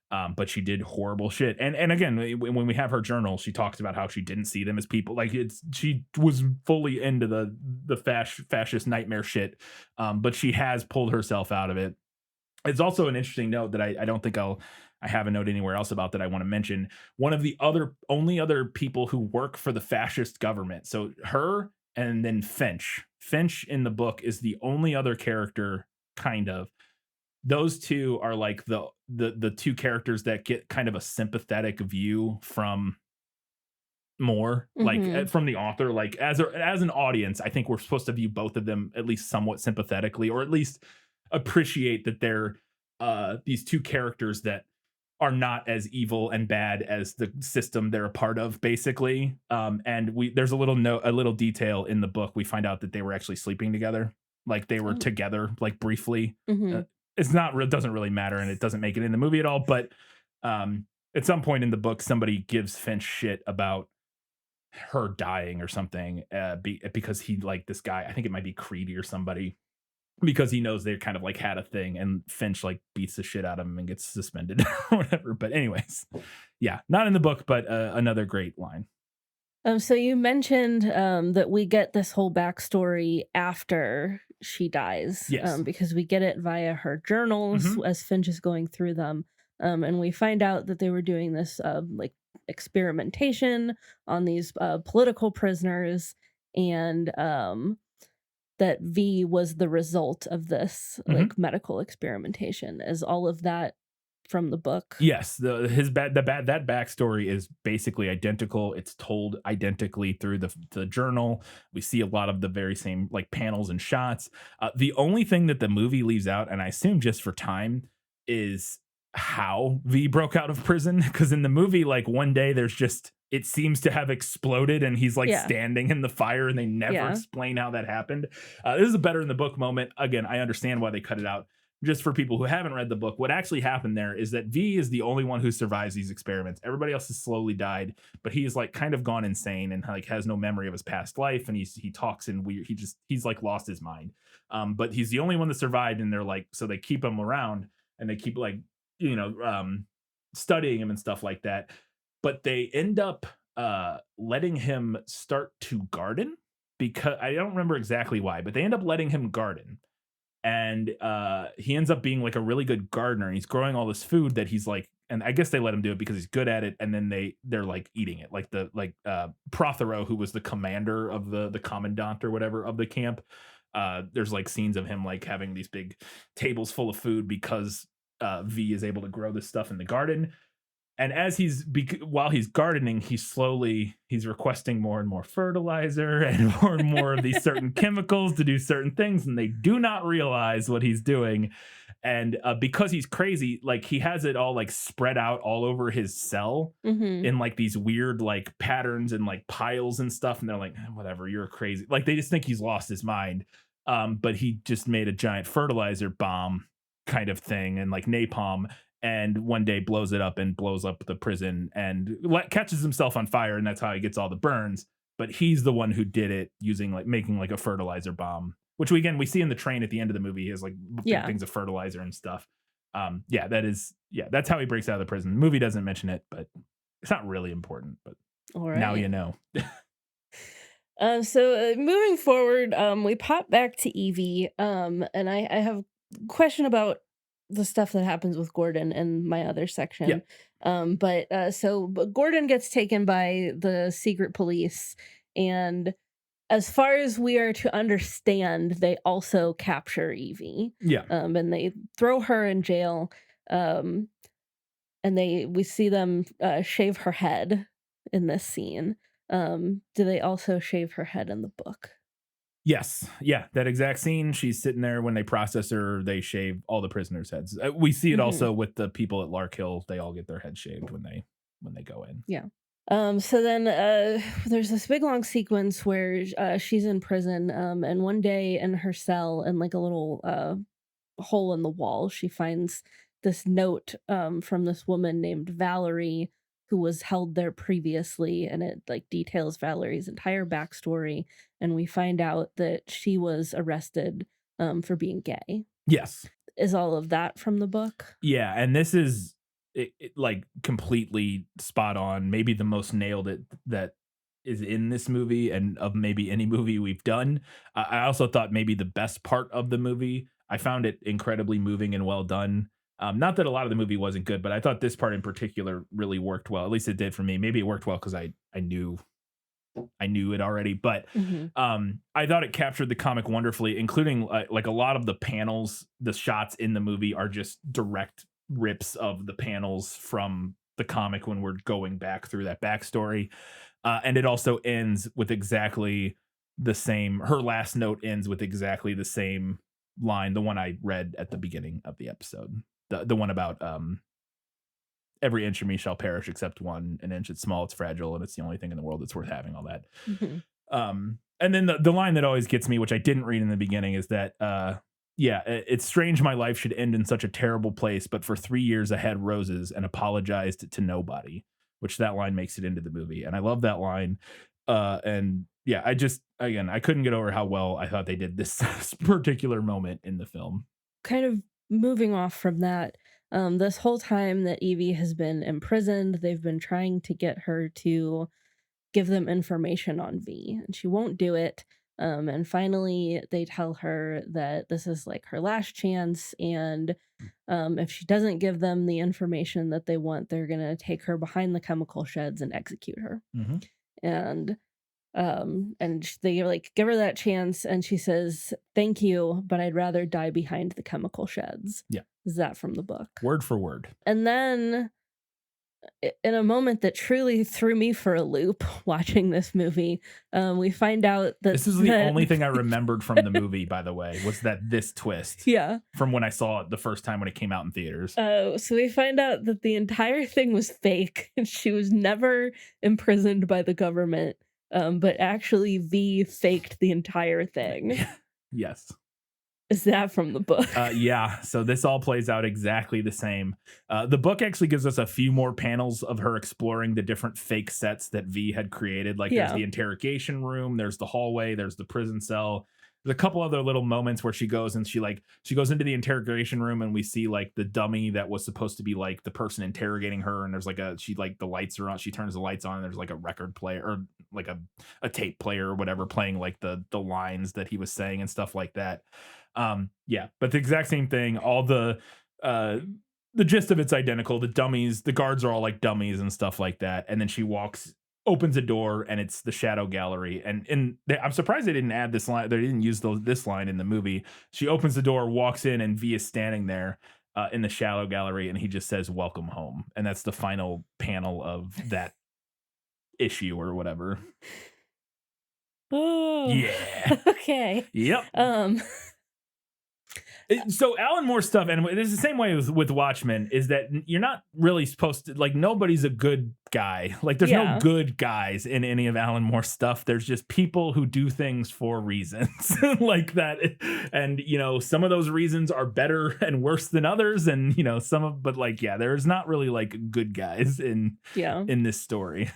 But she did horrible shit. And again, when we have her journal, she talks about how she didn't see them as people. Like, she was fully into the fascist nightmare shit. But she has pulled herself out of it. It's also an interesting note that I don't think I have a note anywhere else about, that I want to mention. One of the only other people who work for the fascist government. So her, and then Finch. Finch in the book is the only other character, kind of. Those two are like the two characters that get kind of a sympathetic view from more, like, Mhm. from the author. Like, as an audience, I think we're supposed to view both of them at least somewhat sympathetically, or at least appreciate that they're these two characters that are not as evil and bad as the system they're a part of, basically. And there's a little detail in the book. We find out that they were actually sleeping together, like they were Oh. together, like, briefly. Uh, Mhm. it doesn't really matter, and it doesn't make it in the movie at all. But at some point in the book, somebody gives Finch shit about her dying or something, because he, like, this guy, I think it might be Creedy or somebody, because he knows they kind of like had a thing, and Finch like beats the shit out of him and gets suspended or whatever. But anyways, yeah, not in the book, but another great line. So you mentioned that we get this whole backstory after she dies, Yes. because we get it via her journals Hmm. as Finch is going through them, and we find out that they were doing this like experimentation on these political prisoners, and that V was the result of this Hmm. like medical experimentation. Is all of that from the book? Yes, that backstory is basically identical. It's told identically through the journal. We see a lot of the very same, like, panels and shots. The only thing that the movie leaves out, and I assume just for time, is how V broke out of prison. Because in the movie, like one day there's just it seems to have exploded and he's like Yeah. standing in the fire and they never Yeah. explain how that happened. This is a better in the book moment. Again, I understand why they cut it out. Just for people who haven't read the book, what actually happened there is that V is the only one who survives these experiments. Everybody else has slowly died, but he's like kind of gone insane and like has no memory of his past life. And he talks in weird. He's like lost his mind. But he's the only one that survived, and they're like so they keep him around and they keep like you know studying him and stuff like that. But they end up letting him start to garden because I don't remember exactly why, but they end up letting him garden and he ends up being like a really good gardener and he's growing all this food that he's like and I guess they let him do it because he's good at it and then they're like eating it like Prothero who was the commander of the commandant or whatever of the camp there's like scenes of him like having these big tables full of food because V is able to grow this stuff in the garden and as while he's gardening he's requesting more and more fertilizer and more of these certain chemicals to do certain things and they do not realize what he's doing and because he's crazy like he has it all like spread out all over his cell Mm-hmm. in like these weird like patterns and like piles and stuff and they're like whatever you're crazy like they just think he's lost his mind but he just made a giant fertilizer bomb kind of thing and like napalm and one day blows it up and blows up the prison and catches himself on fire and that's how he gets all the burns but he's the one who did it using like making like a fertilizer bomb which we see in the train at the end of the movie he has like big Yeah. things of fertilizer and stuff that's how he breaks out of the prison the movie doesn't mention it but it's not really important but All now you right. know. So moving forward, we pop back to Evie, and I have a question about the stuff that happens with Gordon in my other Yeah. section. But Gordon gets taken by the secret police, and as far as we are to understand, they also capture Evie, Yeah. and they throw her in jail, um, and we see them shave her head in this scene. Do they also shave her head in the book? Yes. Yeah. That exact scene. She's sitting there when they process her, they shave all the prisoners' heads. We see it Hmm. also with the people at Lark Hill. They all get their heads shaved when they go in. Yeah. So then there's this big long sequence where she's in prison, and one day in her cell, in like a little hole in the wall, she finds this note from this woman named Valerie who was held there previously, and it like details Valerie's entire backstory, and we find out that she was arrested for being gay. Yes. Is all of that from the book? Yeah. And this is like completely spot on. Maybe the most nailed it that is in this movie and of maybe any movie we've done. I also thought maybe the best part of the movie. I found it incredibly moving and well done. Not that a lot of the movie wasn't good, but I thought this part in particular really worked well. At least it did for me. Maybe it worked well because I knew it already, but Hmm. I thought it captured the comic wonderfully, including like a lot of the panels, the shots in the movie are just direct rips of the panels from the comic when we're going back through that backstory. And it also ends with exactly the same. Her last note ends with exactly the same line, the one I read at the beginning of the episode, the one about every inch of me shall perish except one. An inch, it's small, it's fragile, and it's the only thing in the world that's worth having. All that. Hmm. And then the line that always gets me, which I didn't read in the beginning, is that it's strange my life should end in such a terrible place, but for 3 years I had roses and apologized to nobody. Which that line makes it into the movie, and I love that line. And yeah, I couldn't get over how well I thought they did this particular moment in the film. Kind of moving off from that, this whole time that Evie has been imprisoned, they've been trying to get her to give them information on V, and she won't do it. And finally, they tell her that this is like her last chance, and if she doesn't give them the information that they want, they're gonna take her behind the chemical sheds and execute her. Mhm. And they like give her that chance, and she says, "Thank you, but I'd rather die behind the chemical sheds." Yeah, Is that from the book? word for word. And then In a moment that truly threw me for a loop watching this movie, we find out that This is the only thing I remembered from the movie, by the way, was that this twist yeah. from when I saw it the first time when it came out in theaters. So we find out that the entire thing was fake, and she was never imprisoned by the government, but actually V faked the entire thing. Yes. Is that from the book? Yeah, so this all plays out exactly the same. The book actually gives us a few more panels of her exploring the different fake sets that V had created. Like there's Yeah. the interrogation room, there's the hallway, there's the prison cell. There's a couple other little moments where she goes and she goes into the interrogation room and we see like the dummy that was supposed to be like the person interrogating her, and there's like the lights are on, she turns the lights on and there's like a record player or like a tape player or whatever playing like the lines that he was saying and stuff like that. Yeah, but the exact same thing. All the gist of it's identical. The guards are all like dummies and stuff like that. And then she opens a door, and it's the shadow gallery. I'm surprised they didn't add this line. They didn't use this line in the movie. She opens the door, walks in, and V is standing there in the shadow gallery, and he just says, "Welcome home," and that's the final panel of that issue or whatever. Oh, Yeah. okay. Yep. So Alan Moore stuff, and it's the same way with Watchmen, is that you're not really supposed to, like, nobody's a good guy. Like, there's no Yeah. good guys in any of Alan Moore's stuff. There's just people who do things for reasons like that. And, some of those reasons are better and worse than others. And, but like, yeah, there's not really like good guys Yeah. in this story.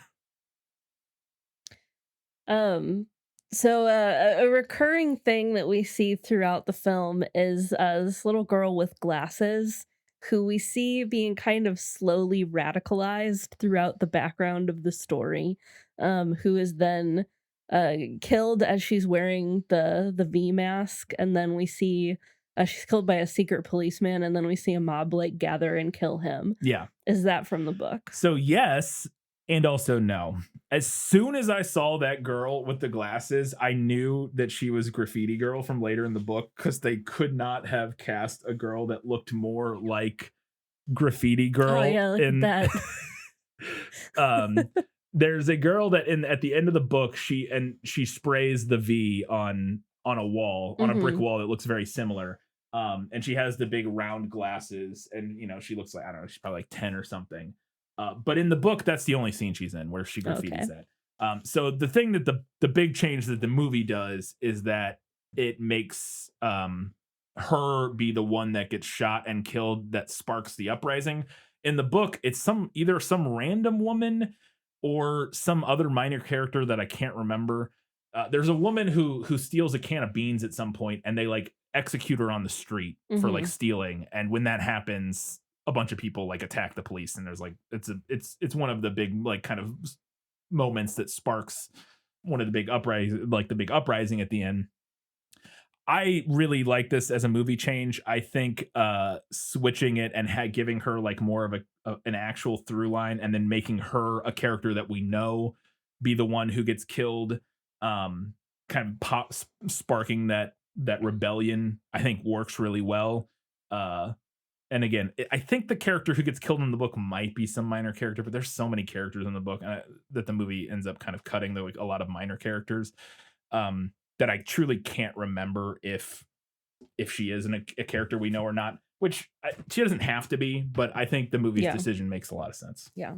So a recurring thing that we see throughout the film is this little girl with glasses who we see being kind of slowly radicalized throughout the background of the story, who is then killed as she's wearing the V mask, and then we see she's killed by a secret policeman, and then we see a mob like gather and kill him. Yeah. Is that from the book? So yes, and also no. As soon as I saw that girl with the glasses, I knew that she was Graffiti Girl from later in the book, because they could not have cast a girl that looked more like Graffiti Girl. Oh yeah, look at that. There's a girl that at the end of the book, she sprays the V on a wall, on a brick wall that looks very similar. And she has the big round glasses, and she looks like, I don't know, she's probably like 10 or something. But in the book, that's the only scene she's in where she graffitis at. So the thing that the big change that the movie does is that it makes her be the one that gets shot and killed, that sparks the uprising. In the book, it's either some random woman or some other minor character that I can't remember. There's a woman who steals a can of beans at some point, and they like execute her on the street for like stealing. And when that happens, a bunch of people like attack the police, and there's like it's one of the big like kind of moments that sparks one of the big uprising at the end. I really like this as a movie change. I think switching it and giving her like more of an actual through line, and then making her a character that we know be the one who gets killed, kind of sparking that rebellion, I think works really well. And again, I think the character who gets killed in the book might be some minor character, but there's so many characters in the book that the movie ends up kind of cutting like a lot of minor characters. That I truly can't remember if she is a character we know or not, which she doesn't have to be, but I think the movie's decision makes a lot of sense. Yeah.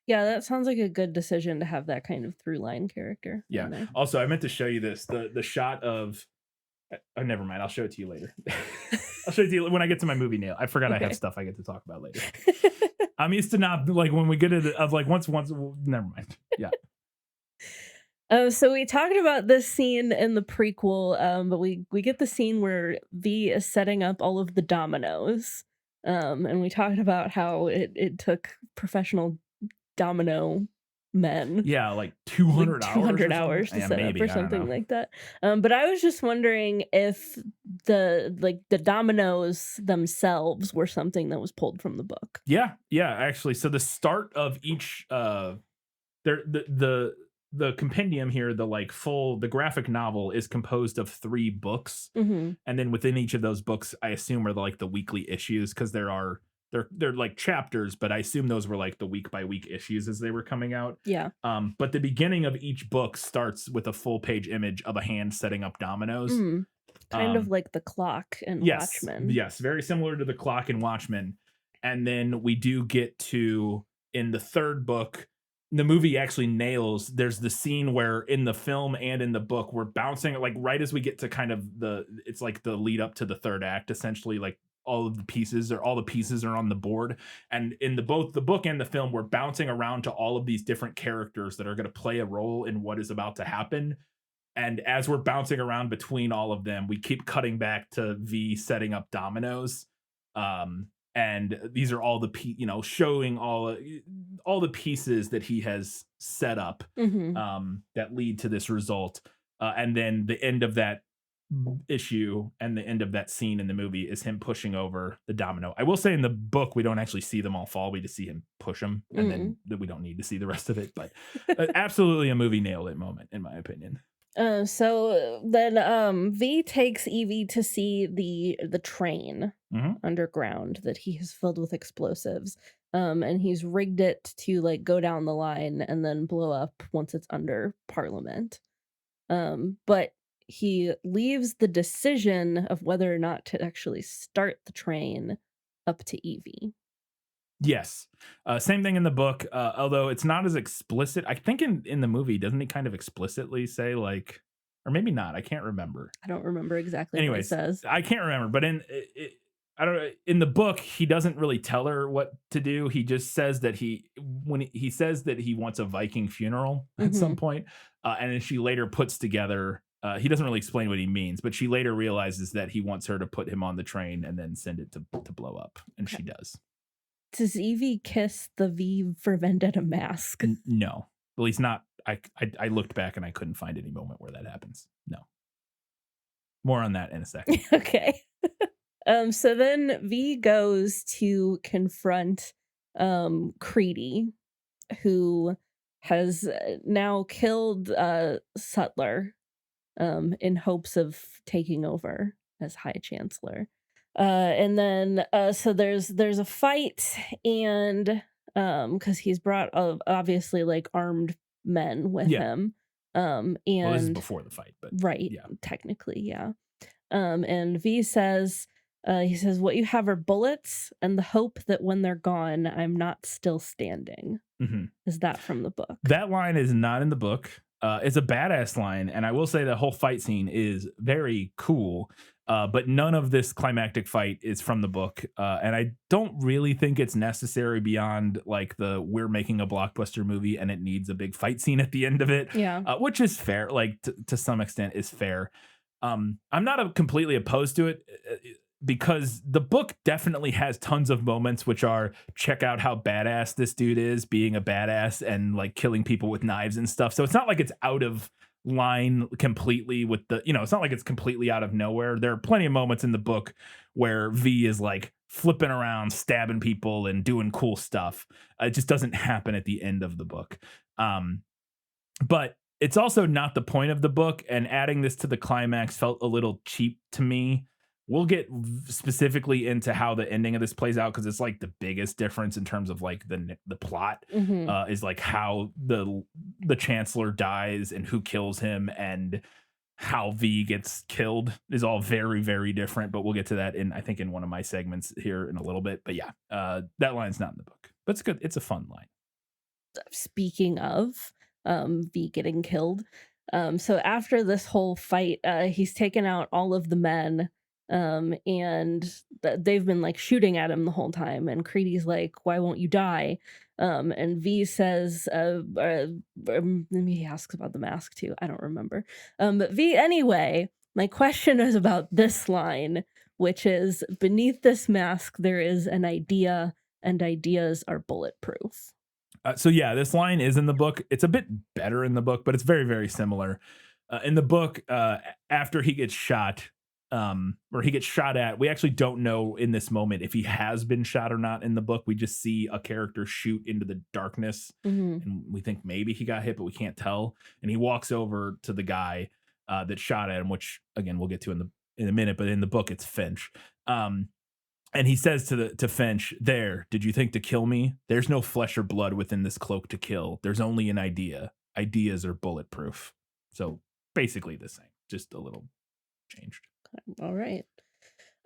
Yeah, that sounds like a good decision to have that kind of through line character. Yeah. Also, I meant to show you this, the shot of, oh, never mind. I'll show it to you later. I'll show it to you when I get to my movie nail. I forgot I have stuff I get to talk about later. I'm used to not like when we get to of like once, never mind. Yeah. So we talked about this scene in the prequel, but we get the scene where V is setting up all of the dominoes, and we talked about how it took professional domino men, yeah, like 200 hours to set up or something like that. But I was just wondering if the dominoes themselves were something that was pulled from the book. Yeah, actually. So the start of each the compendium here, the graphic novel is composed of 3 books. And then within each of those books, I assume are the weekly issues, because there are they're like chapters, but I assume those were like the week by week issues as they were coming out. Yeah. But the beginning of each book starts with a full page image of a hand setting up dominoes. Mm. Kind of Um, like the clock in yes, Watchmen. yes, very similar to the clock in Watchmen. And then we do get to in the third book, the movie actually nails. There's the scene where in the film and in the book, we're bouncing like right as we get to kind of it's like the lead up to the third act, essentially, like all the pieces are on the board. And in both the book and the film, we're bouncing around to all of these different characters that are going to play a role in what is about to happen. And as we're bouncing around between all of them, we keep cutting back to V setting up dominoes. And these are all showing all the pieces that he has set up Mm-hmm. that lead to this result. And then the end of that issue and the end of that scene in the movie is him pushing over the domino. I will say in the book we don't actually see them all fall; we just see him push them, and then we don't need to see the rest of it. But absolutely a movie nailed it moment, in my opinion. So then V takes Evie to see the train Mhm. underground that he has filled with explosives. And he's rigged it to like go down the line and then blow up once it's under Parliament. But he leaves the decision of whether or not to actually start the train up to Evie. Yes. Same thing in the book, although it's not as explicit. I think in the movie, doesn't he kind of explicitly say like, or maybe not? I can't remember. I don't remember exactly what he Anyways, says. I can't remember, but I don't know. In the book, he doesn't really tell her what to do. He just says that he says that he wants a Viking funeral at some Mhm. point, and then she later puts together. He doesn't really explain what he means, but she later realizes that he wants her to put him on the train and then send it to blow up, and Okay. she does. Does Evie kiss the V for Vendetta mask? No, at least not. I looked back and I couldn't find any moment where that happens. No. More on that in a second. Okay. So then V goes to confront Creedy, who has now killed Sutler in hopes of taking over as High Chancellor. And then so there's a fight, and because he's brought obviously like armed men with Yeah. him. Well, this is And before the fight, but right, yeah. technically, yeah. And V says, he says, "What you have are bullets and the hope that when they're gone, I'm not still standing." Mhm. Is that from the book? That line is not in the book. It's a badass line, and I will say the whole fight scene is very cool. But none of this climactic fight is from the book, and I don't really think it's necessary beyond like we're making a blockbuster movie and it needs a big fight scene at the end of it, Yeah. which is fair. Like to some extent, is fair. I'm not completely opposed to it. Because the book definitely has tons of moments which are check out how badass this dude is being a badass and like killing people with knives and stuff. So it's not like it's out of line completely with it's not like it's completely out of nowhere. There are plenty of moments in the book where V is like flipping around, stabbing people and doing cool stuff. It just doesn't happen at the end of the book. But it's also not the point of the book, and adding this to the climax felt a little cheap to me. We'll get specifically into how the ending of this plays out because it's like the biggest difference in terms of like the plot Hmm. is like how the chancellor dies and who kills him and how V gets killed is all very very different. But we'll get to that in I think in one of my segments here in a little bit. But yeah, that line's not in the book, but it's good. It's a fun line. Speaking of V getting killed, so after this whole fight, he's taken out all of the men, and they've been like shooting at him the whole time. And Creedy's like, "Why won't you die?" And V says, he asks about the mask too. I don't remember. But V anyway. My question is about this line, which is beneath this mask there is an idea, and ideas are bulletproof. So yeah, this line is in the book. It's a bit better in the book, but it's very very similar. In the book, after he gets shot, or he gets shot at, we actually don't know in this moment if he has been shot or not. In the book, we just see a character shoot into the darkness, Hmm. and we think maybe he got hit, but we can't tell. And he walks over to the guy that shot at him, which again we'll get to in a minute. But in the book, it's Finch. And he says to Finch, "There, did you think to kill me? There's no flesh or blood within this cloak to kill. There's only an idea. Ideas are bulletproof." So basically the same, just a little changed. All right.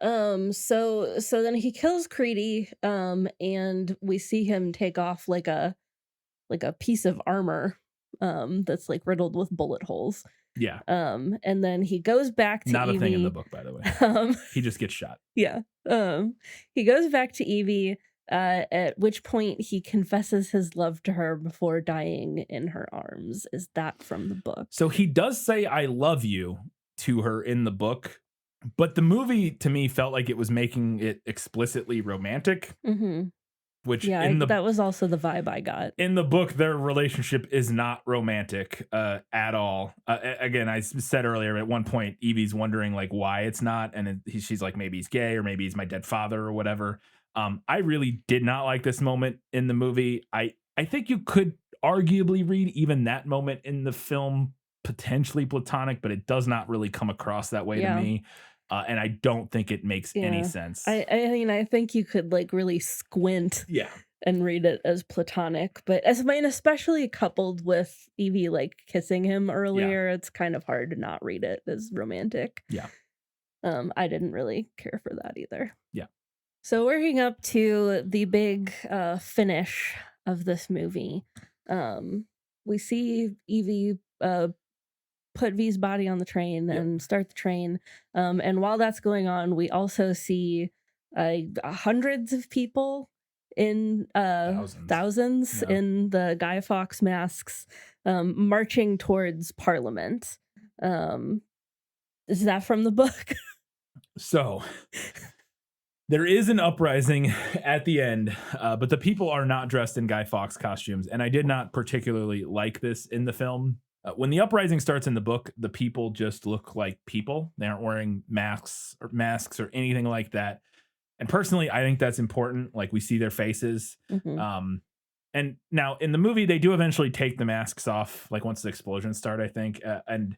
So then he kills Creedy, and we see him take off like a piece of armor, that's like riddled with bullet holes. Yeah, And then he goes back to not a thing in the Evie. book, by the way. Um, He just gets shot. yeah. He goes back to Evie, at which point he confesses his love to her before dying in her arms. Is that from the book? So he does say "I love you" to her in the book, but the movie to me felt like it was making it explicitly romantic, Mm-hmm. which Yeah, that was also the vibe I got. in the book, their relationship is not romantic at all. Again, I said earlier at one point, Evie's wondering like why it's not, and she's like, maybe he's gay or maybe he's my dead father or whatever. I really did not like this moment in the movie. I think you could arguably read even that moment in the film potentially platonic, but it does not really come across that way to Yeah. me. And I don't think it makes any Yeah. sense. I mean, I think you could like really squint Yeah. and read it as platonic, but especially coupled with Evie like kissing him earlier, it's kind of hard to not read it as romantic. Yeah. I didn't really care for that either. Yeah. So working up to the big finish of this movie, we see Evie put V's body on the train and start the train. And while that's going on, we also see hundreds of people in thousands in the Guy Fawkes masks, marching towards Parliament. Is that from the book? So there is an uprising at the end, but the people are not dressed in Guy Fawkes costumes, and I did not particularly like this in the film. When the uprising starts in the book, the people just look like people. They aren't wearing masks or anything like that. And personally, I think that's important. Like we see their faces. Mhm. And now in the movie, they do eventually take the masks off, like once the explosions start, I think, and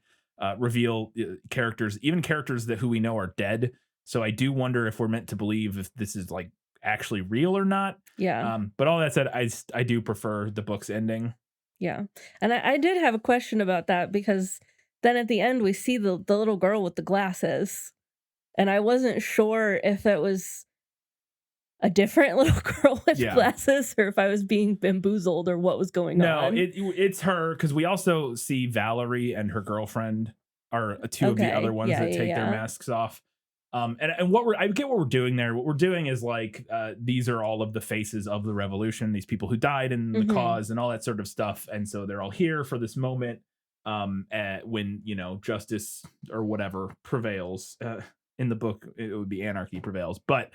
reveal characters, even characters that who we know are dead. So I do wonder if we're meant to believe if this is like actually real or not. Yeah. But all that said, I do prefer the book's ending. Yeah. And I did have a question about that because then at the end we see the little girl with the glasses. And I wasn't sure if it was a different little girl with glasses or if I was being bamboozled or what was going on. No, it's her, because we also see Valerie and her girlfriend are two of the other ones that take their masks off. And I get what we're doing there. What we're doing is like these are all of the faces of the revolution, these people who died in the cause and all that sort of stuff. And so they're all here for this moment when, you know, justice or whatever prevails. In the book, it would be anarchy prevails. But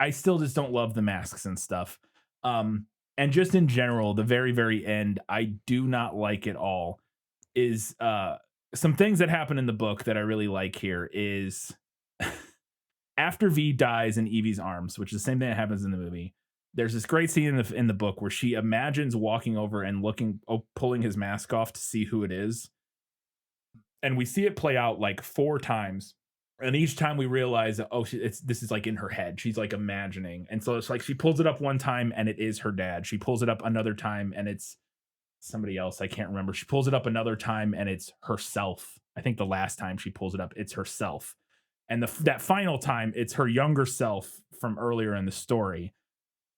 I still just don't love the masks and stuff. And just in general, the very, very end, I do not like at all. Is some things that happen in the book that I really like here is after V dies in Evie's arms, which is the same thing that happens in the movie. There's this great scene in the book where she imagines walking over and pulling his mask off to see who it is. And we see it play out like 4 times. And each time we realize that, this is like in her head. She's like imagining. And so it's like she pulls it up one time and it is her dad. She pulls it up another time and it's somebody else. I can't remember. She pulls it up another time and it's herself. I think the last time she pulls it up, it's herself. And that final time, it's her younger self from earlier in the story.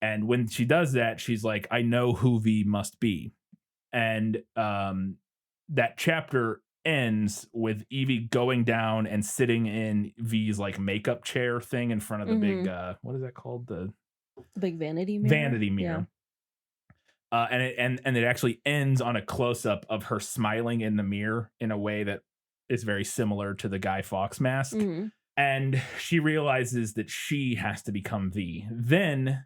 And when she does that, she's like, I know who V must be. And that chapter ends with Evie going down and sitting in V's like makeup chair thing in front of the big what is that called, the big vanity mirror. And it actually ends on a close-up of her smiling in the mirror in a way that is very similar to the Guy Fawkes mask. And she realizes that she has to become V. Then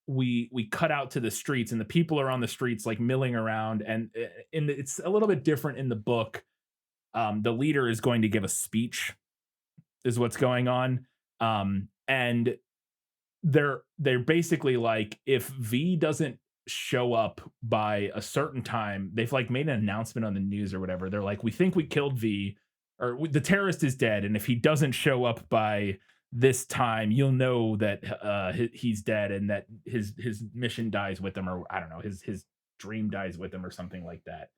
we cut out to the streets and the people are on the streets like milling around, and it's a little bit different in the book. The leader is going to give a speech is what's going on. And they're basically like, if V doesn't show up by a certain time, they've like made an announcement on the news or whatever. They're like, we think we killed V, or the terrorist is dead. And if he doesn't show up by this time you'll know that he's dead and that his mission dies with him, or I don't know, his dream dies with him or something like that.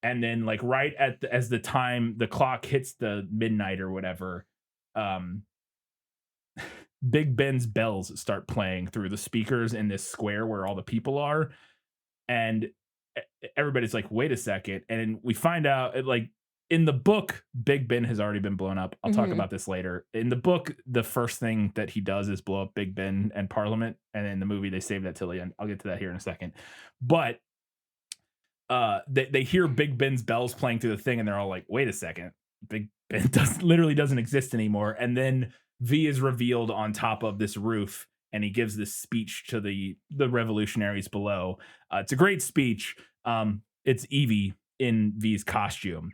And then like right at as the time the clock hits the midnight or whatever, um Big Ben's bells start playing through the speakers in this square where all the people are, and everybody's like, "Wait a second!" And we find out, like in the book, Big Ben has already been blown up. I'll talk Mhm. about this later. In the book, the first thing that he does is blow up Big Ben and Parliament, and in the movie, they save that till the end. I'll get to that here in a second. But they hear Big Ben's bells playing through the thing, and they're all like, "Wait a second, Big Ben literally doesn't exist anymore." And then V is revealed on top of this roof, and he gives this speech to the revolutionaries below. It's a great speech. It's Evie in V's costume,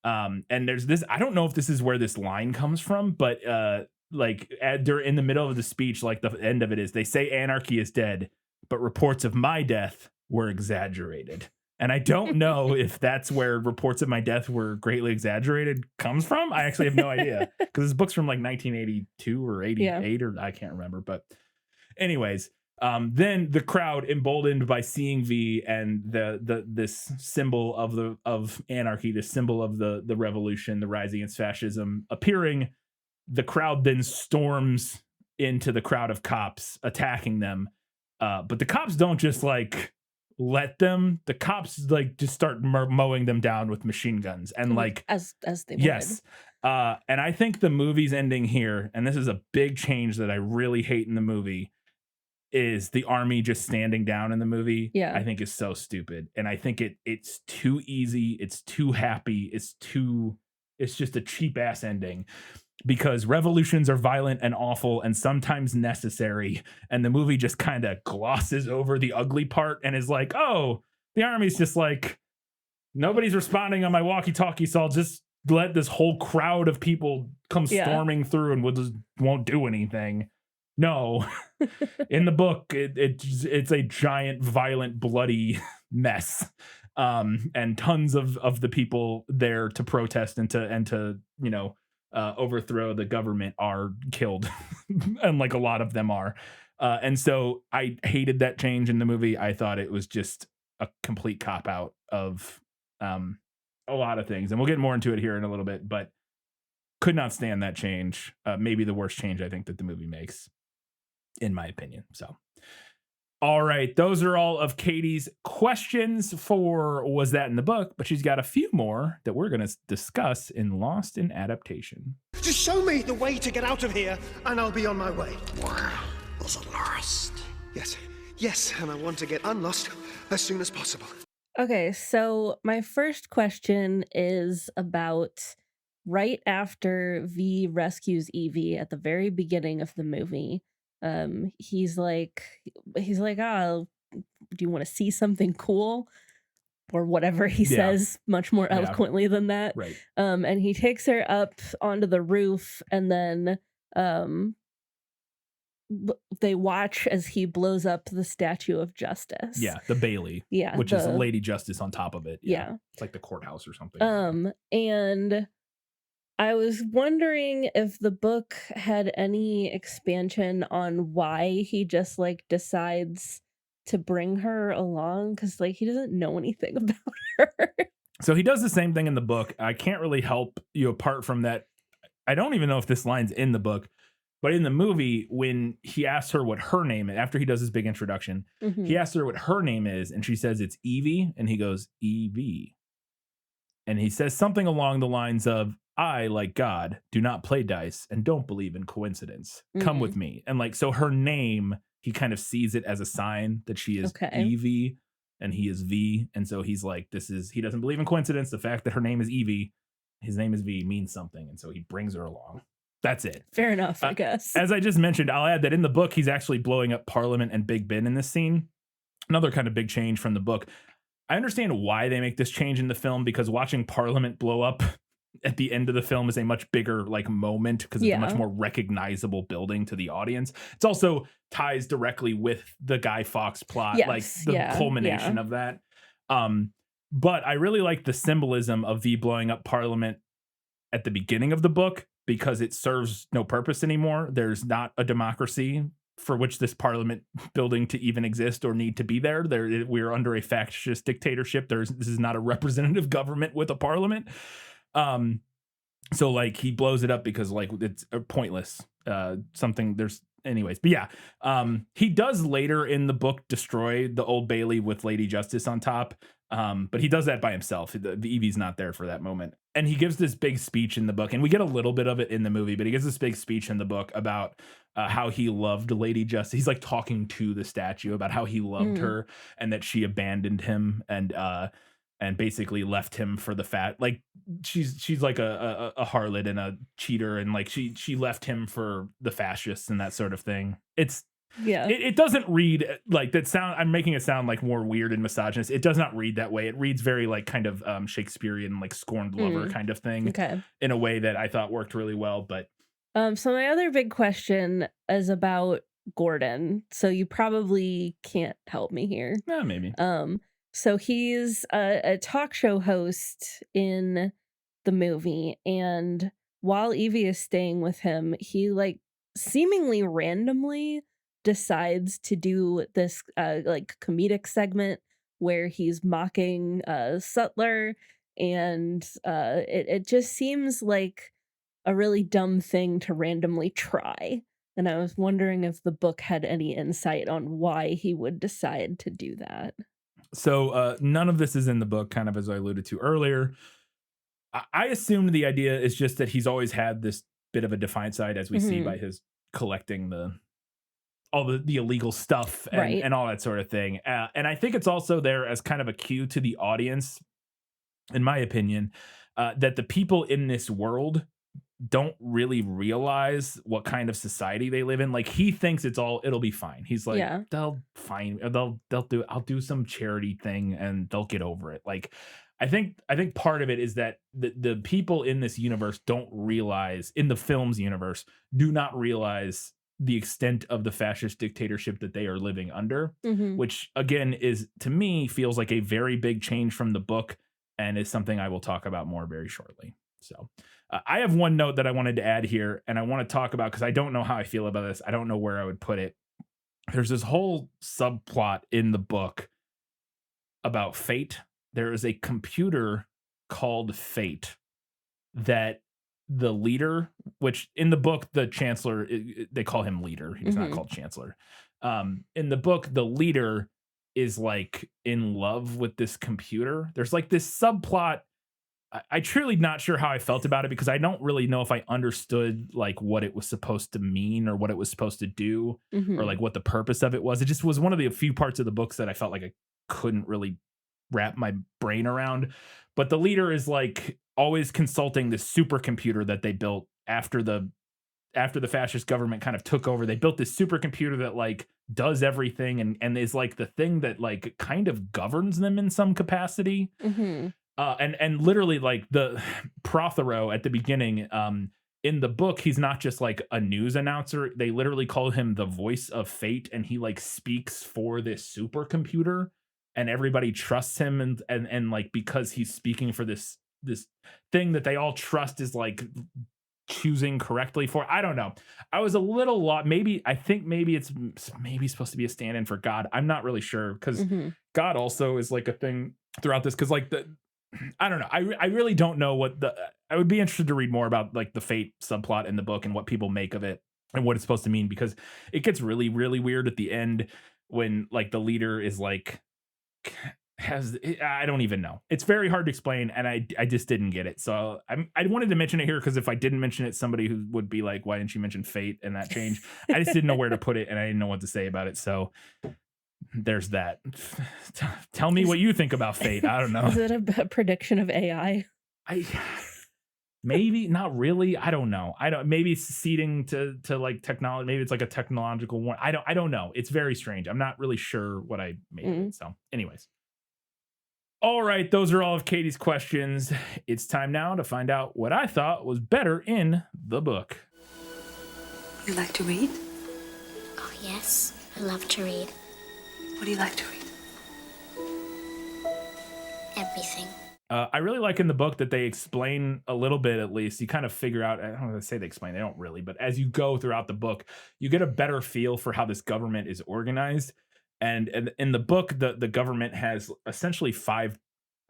and there's this. I don't know if this is where this line comes from, but they're in the middle of the speech, like the end of it is, they say anarchy is dead, but reports of my death were exaggerated. And I don't know if that's where reports of my death were greatly exaggerated comes from. I actually have no idea because this book's from like 1982 or 88 or I can't remember. But anyways, then the crowd, emboldened by seeing V and this symbol of anarchy, this symbol of the revolution, the rise against fascism appearing, the crowd then storms into the crowd of cops attacking them. But the cops don't just like let them. The cops like just start mowing them down with machine guns and like as they yes. And I think the movie's ending here, and this is a big change that I really hate in the movie, is the army just standing down in the movie. Yeah. I think is so stupid. And I think it's too easy, it's too happy, it's just a cheap ass ending. Because revolutions are violent and awful and sometimes necessary. And the movie just kind of glosses over the ugly part and is like, oh, the army's just like, nobody's responding on my walkie-talkie, so I'll just let this whole crowd of people come storming through and we'll just won't do anything. No. In the book, it's a giant, violent, bloody mess. And tons of the people there to protest and to overthrow the government are killed. And like a lot of them are. And so I hated that change in the movie. I thought it was just a complete cop out of a lot of things. And we'll get more into it here in a little bit, but could not stand that change. Maybe the worst change I think that the movie makes, in my opinion. So, all right, those are all of Katie's questions for Was That in the Book? But she's got a few more that we're going to discuss in Lost in Adaptation. Just show me the way to get out of here, and I'll be on my way. Where is it lost? Yes, and I want to get unlost as soon as possible. Okay, so my first question is about right after V rescues Evie at the very beginning of the movie. He's like, oh, do you want to see something cool? Or whatever he says, much more eloquently than that. Right. And he takes her up onto the roof, and then they watch as he blows up the Statue of Justice. Yeah, the Bailey. Yeah, which is Lady Justice on top of it. Yeah. It's like the courthouse or something. And I was wondering if the book had any expansion on why he just like decides to bring her along, because like he doesn't know anything about her. So he does the same thing in the book. I can't really help you apart from that. I don't even know if this line's in the book, but in the movie, when he asks her what her name is, after he does his big introduction, he asks her what her name is, and she says it's Evie, and he goes, Evie. And he says something along the lines of, I, like God, do not play dice and don't believe in coincidence. Come with me. And like, so her name, he kind of sees it as a sign that she is Evie and he is V. And so he's like, he doesn't believe in coincidence. The fact that her name is Evie, his name is V, means something. And so he brings her along. That's it. Fair enough, I guess. As I just mentioned, I'll add that in the book, he's actually blowing up Parliament and Big Ben in this scene. Another kind of big change from the book. I understand why they make this change in the film, because watching Parliament blow up at the end of the film is a much bigger like moment, because it's a much more recognizable building to the audience. It's also ties directly with the Guy Fawkes plot, like the culmination of that. But I really like the symbolism of V blowing up Parliament at the beginning of the book, because it serves no purpose anymore. There's not a democracy for which this parliament building to even exist or need to be there. We're under a fascist dictatorship. This is not a representative government with a parliament. So like he blows it up because like it's pointless. Anyways, but yeah, he does later in the book destroy the Old Bailey with Lady Justice on top. But he does that by himself. The Evie's not there for that moment. And he gives this big speech in the book, and we get a little bit of it in the movie, but he gives this big speech in the book about how he loved Lady Justice. He's like talking to the statue about how he loved her and that she abandoned him and basically left him for the fat. Like she's like a harlot and a cheater, and like she left him for the fascists and that sort of thing. It doesn't read like that sound. I'm making it sound like more weird and misogynist. It does not read that way. It reads very like kind of Shakespearean, like scorned lover kind of thing in a way that I thought worked really well. But so my other big question is about Gordon. So you probably can't help me here. Maybe. So he's a talk show host in the movie, and while Evie is staying with him, he like seemingly randomly decides to do this like comedic segment where he's mocking Sutler, and it just seems like a really dumb thing to randomly try. And I was wondering if the book had any insight on why he would decide to do that. So none of this is in the book, kind of as I alluded to earlier. I assumed the idea is just that he's always had this bit of a defiant side, as we see by his collecting all the illegal stuff and all that sort of thing. And I think it's also there as kind of a cue to the audience, in my opinion, that the people in this world don't really realize what kind of society they live in. Like he thinks it'll be fine. He's like, they'll I'll do some charity thing and they'll get over it. Like, I think part of it is that the people in this universe don't realize, in the film's universe, do not realize the extent of the fascist dictatorship that they are living under, which again is, to me, feels like a very big change from the book and is something I will talk about more very shortly. So I have one note that I wanted to add here, and I want to talk about because I don't know how I feel about this. I don't know where I would put it. There's this whole subplot in the book about fate. There is a computer called Fate that the leader, which in the book, the Chancellor, they call him leader. He's not called Chancellor. In the book, the leader is like in love with this computer. There's like this subplot. I truly not sure how I felt about it because I don't really know if I understood like what it was supposed to mean or what it was supposed to do or like what the purpose of it was. It just was one of the few parts of the books that I felt like I couldn't really wrap my brain around. But the leader is like always consulting this supercomputer that they built after the fascist government kind of took over. They built this supercomputer that like does everything and is like the thing that like kind of governs them in some capacity. And literally like the Prothero at the beginning, in the book, he's not just like a news announcer. They literally call him the voice of fate, and he like speaks for this supercomputer, and everybody trusts him. And like, because he's speaking for this thing that they all trust is like choosing correctly for. I don't know. I was a little lost. I think maybe it's supposed to be a stand-in for God. I'm not really sure because God also is like a thing throughout this. Cause like I don't know. I really don't know I would be interested to read more about like the fate subplot in the book and what people make of it and what it's supposed to mean, because it gets really, really weird at the end when like the leader is like, I don't even know. It's very hard to explain. And I just didn't get it. So I wanted to mention it here because if I didn't mention it, somebody who would be like, why didn't you mention fate and that change? I just didn't know where to put it and I didn't know what to say about it. So there's that. Tell me what you think about fate. I don't know. Is it a prediction of AI? Maybe not really. I don't know. Maybe it's ceding to like technology. Maybe it's like a technological one. I don't know. It's very strange. I'm not really sure what I made of it. So anyways. All right, those are all of Katie's questions. It's time now to find out what I thought was better in the book. You like to read? Oh, yes. I love to read. What do you like to read? Everything. I really like in the book that they explain a little bit, at least. You kind of figure out, I don't want to say they explain, they don't really, but as you go throughout the book, you get a better feel for how this government is organized. And in the book, the government has essentially five,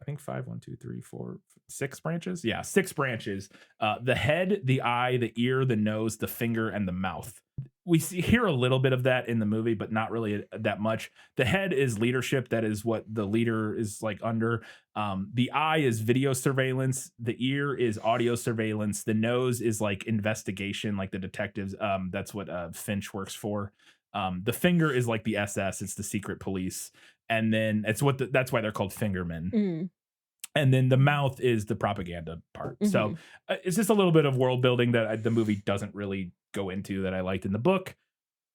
I think five, one, two, three, four, six branches. Yeah, six branches. The head, the eye, the ear, the nose, the finger, and the mouth. We hear a little bit of that in the movie, but not really that much. The head is leadership. That is what the leader is like under. The eye is video surveillance. The ear is audio surveillance. The nose is like investigation, like the detectives. That's what Finch works for. The finger is like the SS. It's the secret police, and then it's that's why they're called fingermen. Mm. And then the mouth is the propaganda part. So it's just a little bit of world building that the movie doesn't really go into that I liked in the book.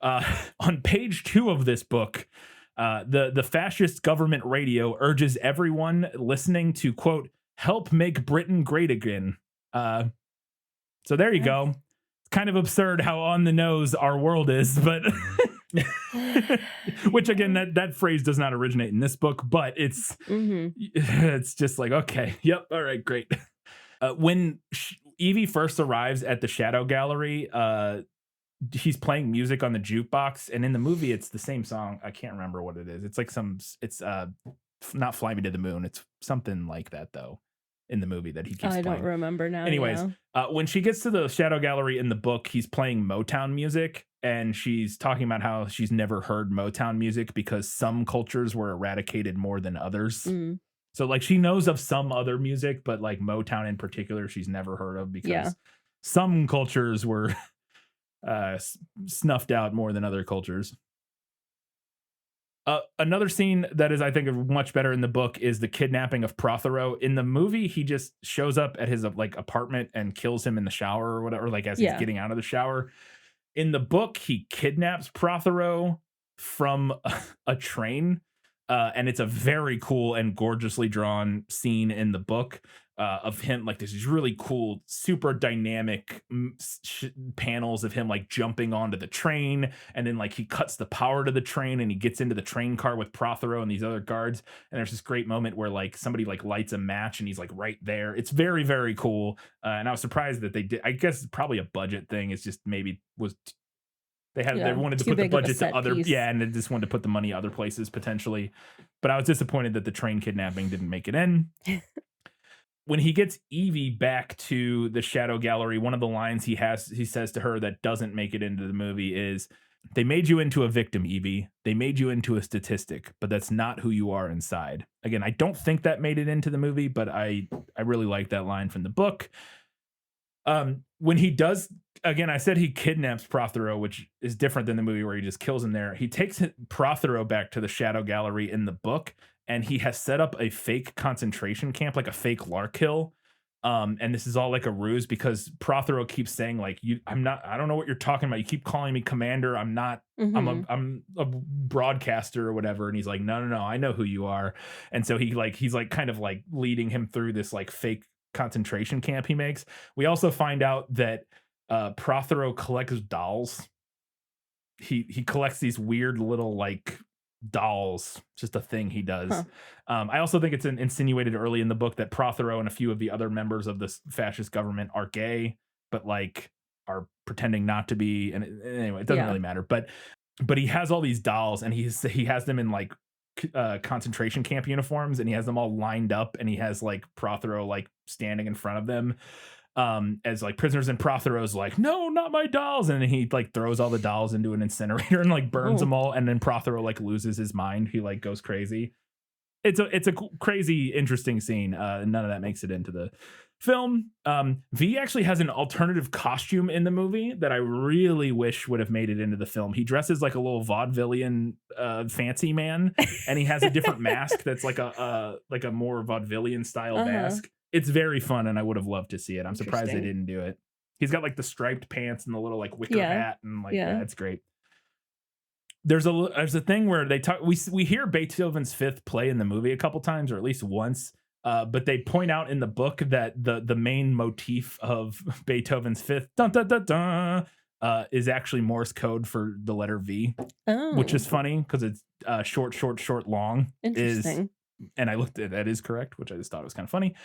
On page 2 of this book, the fascist government radio urges everyone listening to, quote, help make Britain great again. So there you go. It's kind of absurd how on the nose our world is, but which again, that phrase does not originate in this book, but it's just like, okay, yep, all right, great. When Evie first arrives at the Shadow Gallery, he's playing music on the jukebox, and in the movie it's the same song. I can't remember what it is. It's like it's not Fly Me to the Moon. It's something like that though in the movie that he keeps playing. I don't remember now. Anyways, when she gets to the Shadow Gallery in the book, he's playing Motown music, and she's talking about how she's never heard Motown music because some cultures were eradicated more than others. So like she knows of some other music, but like Motown in particular, she's never heard of because some cultures were snuffed out more than other cultures. Another scene that is, I think, much better in the book is the kidnapping of Prothero. In the movie, he just shows up at his like apartment and kills him in the shower or whatever, like as he's getting out of the shower. In the book, he kidnaps Prothero from a train. And it's a very cool and gorgeously drawn scene in the book of him. Like there's these really cool, super dynamic panels of him like jumping onto the train, and then like he cuts the power to the train and he gets into the train car with Prothero and these other guards. And there's this great moment where like somebody like lights a match and he's like right there. It's very, very cool. And I was surprised that they did. I guess it's probably a budget thing. It's just maybe was they wanted to put the budget to other and they just wanted to put the money other places potentially. But I was disappointed that the train kidnapping didn't make it in. When he gets Evie back to the Shadow Gallery, one of the lines he says to her that doesn't make it into the movie is, "They made you into a victim, Evie. They made you into a statistic, but that's not who you are inside." Again, I don't think that made it into the movie, but I really like that line from the book. When he does, again, I said he kidnaps Prothero, which is different than the movie where he just kills him there. He takes Prothero back to the Shadow Gallery in the book, and he has set up a fake concentration camp, like a fake Larkhill. And this is all like a ruse because Prothero keeps saying like, I don't know what you're talking about. You keep calling me commander. I'm not, I'm a broadcaster or whatever. And he's like, no, I know who you are. And so he's like kind of like leading him through this like fake concentration camp he makes. We also find out that Prothero collects dolls. He collects these weird little like dolls, just a thing he does. I also think it's insinuated early in the book that Prothero and a few of the other members of this fascist government are gay, but like are pretending not to be. And anyway, it doesn't really matter. But he has all these dolls, and he has them in like concentration camp uniforms, and he has them all lined up, and he has like Prothero like standing in front of them as like prisoners, and Prothero's like, no, not my dolls, and then he like throws all the dolls into an incinerator and like burns them all, and then Prothero like loses his mind. He like goes crazy. It's a crazy, interesting scene. None of that makes it into the film. V actually has an alternative costume in the movie that I really wish would have made it into the film. He dresses like a little vaudevillian fancy man, and he has a different mask that's like a more vaudevillian style mask. It's very fun, and I would have loved to see it. I'm surprised they didn't do it. He's got like the striped pants and the little like wicker hat, and like it's great. There's a thing where they talk. We hear Beethoven's Fifth play in the movie a couple times, or at least once. But they point out in the book that the main motif of Beethoven's Fifth, dun, dun, dun, dun, is actually Morse code for the letter V, which is funny because it's short, long. Interesting. And I looked at that is correct, which I just thought was kind of funny.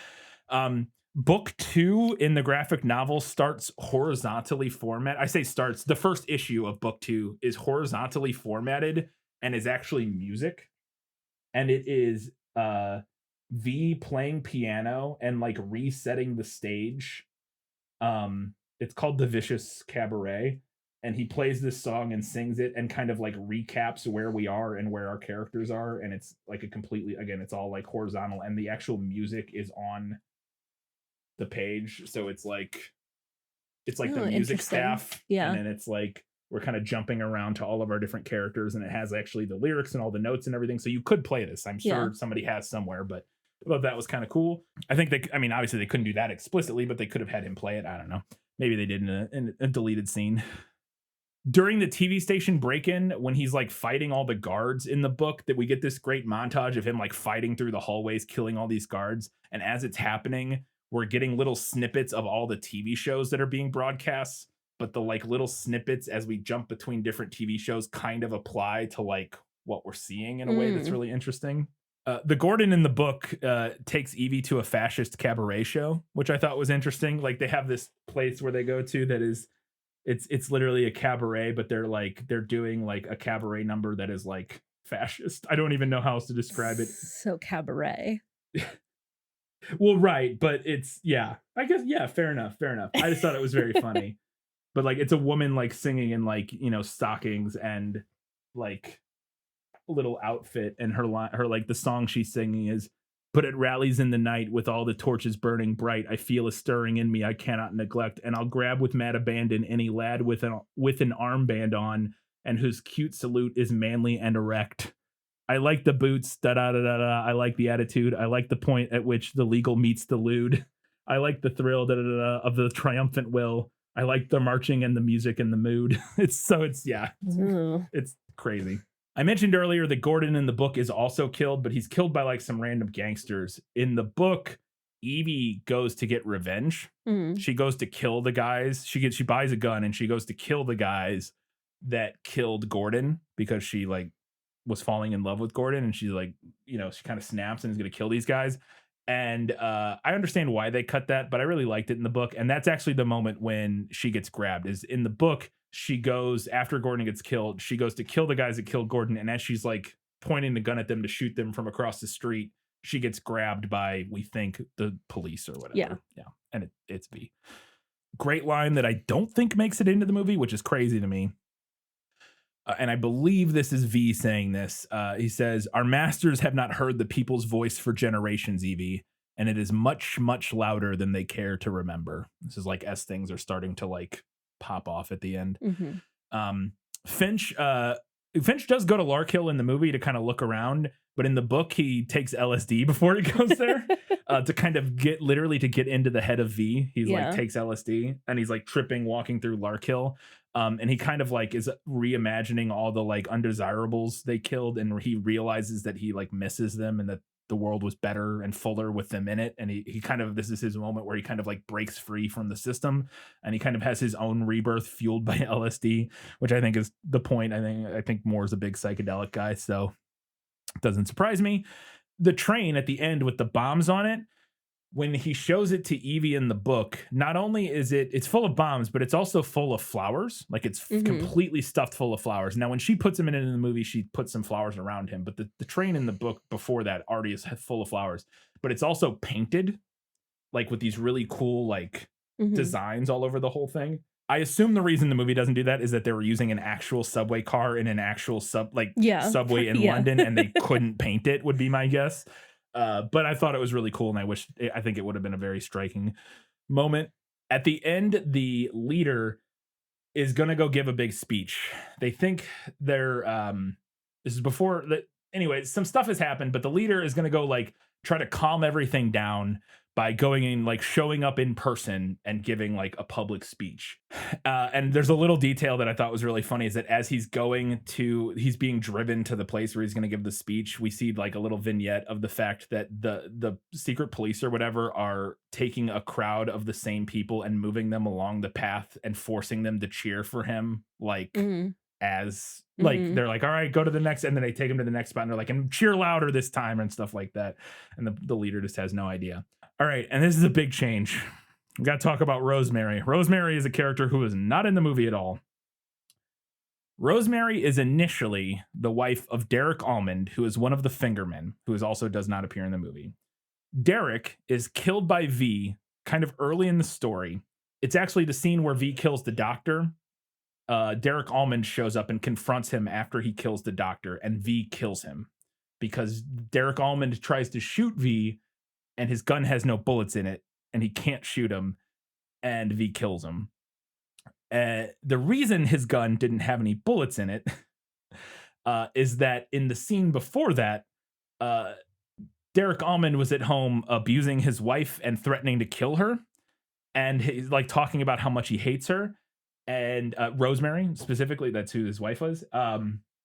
Book 2 in the graphic novel starts horizontally format. I say starts. The first issue of book 2 is horizontally formatted and is actually music. And it is V playing piano and like resetting the stage. It's called The Vicious Cabaret. And he plays this song and sings it and kind of like recaps where we are and where our characters are. And it's like a completely, again, it's all like horizontal and the actual music is on the page. So it's like the Oh, music interesting. staff. Yeah. And then it's like we're kind of jumping around to all of our different characters and it has actually the lyrics and all the notes and everything. So you could play this. I'm Yeah. sure somebody has somewhere, but I thought that was kind of cool. I think I mean, obviously they couldn't do that explicitly, but they could have had him play it. I don't know. Maybe they did in a deleted scene. During the TV station break-in, when he's like fighting all the guards in the book, that we get this great montage of him like fighting through the hallways, killing all these guards. And as it's happening, we're getting little snippets of all the TV shows that are being broadcast. But the like little snippets as we jump between different TV shows kind of apply to like what we're seeing in a way that's really interesting. The Gordon in the book takes Evie to a fascist cabaret show, which I thought was interesting. Like they have this place where they go to that is it's literally a cabaret, but they're doing like a cabaret number that is like fascist. I don't even know how else to describe it. So cabaret. Well, right, but it's I guess fair enough. I just thought it was very funny. But like it's a woman like singing in like, stockings and like a little outfit and her like the song she's singing is but it rallies in the night with all the torches burning bright. I feel a stirring in me I cannot neglect, and I'll grab with mad abandon any lad with an armband on, and whose cute salute is manly and erect. I like the boots, da da da da da. I like the attitude. I like the point at which the legal meets the lewd. I like the thrill da da da da of the triumphant will. I like the marching and the music and the mood. It's crazy. I mentioned earlier that Gordon in the book is also killed, but he's killed by like some random gangsters. In the book, Evie goes to get revenge. She goes to kill the guys. She buys a gun and she goes to kill the guys that killed Gordon because she like was falling in love with Gordon and she's like, she kind of snaps and is going to kill these guys. And I understand why they cut that, but I really liked it in the book. And that's actually the moment when she gets grabbed. Is in the book, she goes after Gordon gets killed. She goes to kill the guys that killed Gordon. And as she's like pointing the gun at them to shoot them from across the street, she gets grabbed by, we think, the police or whatever. Yeah. And it's V. Great line that I don't think makes it into the movie, which is crazy to me. And I believe this is V saying this. He says, "Our masters have not heard the people's voice for generations, Evie, and it is much, much louder than they care to remember." This is like as things are starting to like pop off at the end. Finch does go to Larkhill in the movie to kind of look around, but in the book he takes LSD before he goes there to kind of get into the head of V. He's like takes LSD and he's like tripping walking through Larkhill. And he kind of like is reimagining all the like undesirables they killed, and he realizes that he like misses them and that the world was better and fuller with them in it. And he kind of, this is his moment where he kind of like breaks free from the system and he kind of has his own rebirth fueled by LSD, which I think is the point. I think Moore's a big psychedelic guy, so it doesn't surprise me. The train at the end with the bombs on it, when he shows it to Evie in the book, not only is it's full of bombs, but it's also full of flowers. Like it's completely stuffed full of flowers. Now, when she puts him in the movie, she puts some flowers around him, but the train in the book before that already is full of flowers, but it's also painted like with these really cool, like designs all over the whole thing. I assume the reason the movie doesn't do that is that they were using an actual subway car in an actual subway in London and they couldn't paint it, would be my guess. But I thought it was really cool, and I think it would have been a very striking moment. At the end, the leader is going to go give a big speech. They think they're this is before that. Anyway, some stuff has happened, but the leader is going to go like try to calm everything down by going in, like showing up in person and giving like a public speech. And there's a little detail that I thought was really funny is that as he's being driven to the place where he's going to give the speech, we see like a little vignette of the fact that the secret police or whatever are taking a crowd of the same people and moving them along the path and forcing them to cheer for him. Like as like Mhm. they're like, all right, go to the next, and then they take him to the next spot and they're like, and cheer louder this time and stuff like that. And the leader just has no idea. All right, and this is a big change. We got to talk about Rosemary. Rosemary is a character who is not in the movie at all. Rosemary is initially the wife of Derek Almond, who is one of the Fingermen, who is also does not appear in the movie. Derek is killed by V kind of early in the story. It's actually the scene where V kills the doctor. Derek Almond shows up and confronts him after he kills the doctor, and V kills him because Derek Almond tries to shoot V, and his gun has no bullets in it, and he can't shoot him, and V kills him. The reason his gun didn't have any bullets in it is that in the scene before that, uh, Derek Almond was at home abusing his wife and threatening to kill her, and he's like talking about how much he hates her, and Rosemary specifically, that's who his wife was.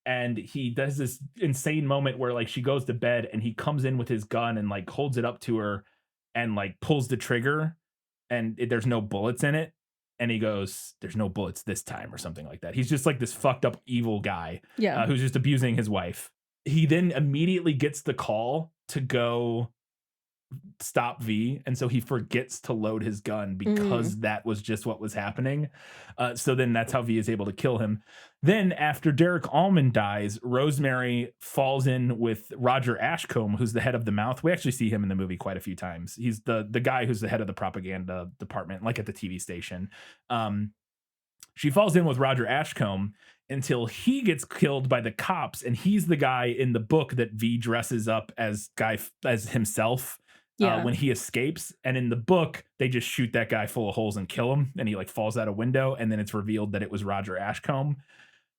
And he does this insane moment where like she goes to bed and he comes in with his gun and like holds it up to her and like pulls the trigger, and there's no bullets in it. And he goes, "There's no bullets this time," or something like that. He's just like this fucked up evil guy Yeah. who's just abusing his wife. He then immediately gets the call to go stop V, and so he forgets to load his gun because that was just what was happening. So then that's how V is able to kill him. Then after Derek Almond dies, Rosemary falls in with Roger Ashcombe, who's the head of the Mouth. We actually see him in the movie quite a few times. He's the guy who's the head of the propaganda department, like at the TV station. She falls in with Roger Ashcombe until he gets killed by the cops, and he's the guy in the book that V dresses up as himself Yeah. when he escapes. And in the book, they just shoot that guy full of holes and kill him, and he like falls out a window, and then it's revealed that it was Roger Ashcombe.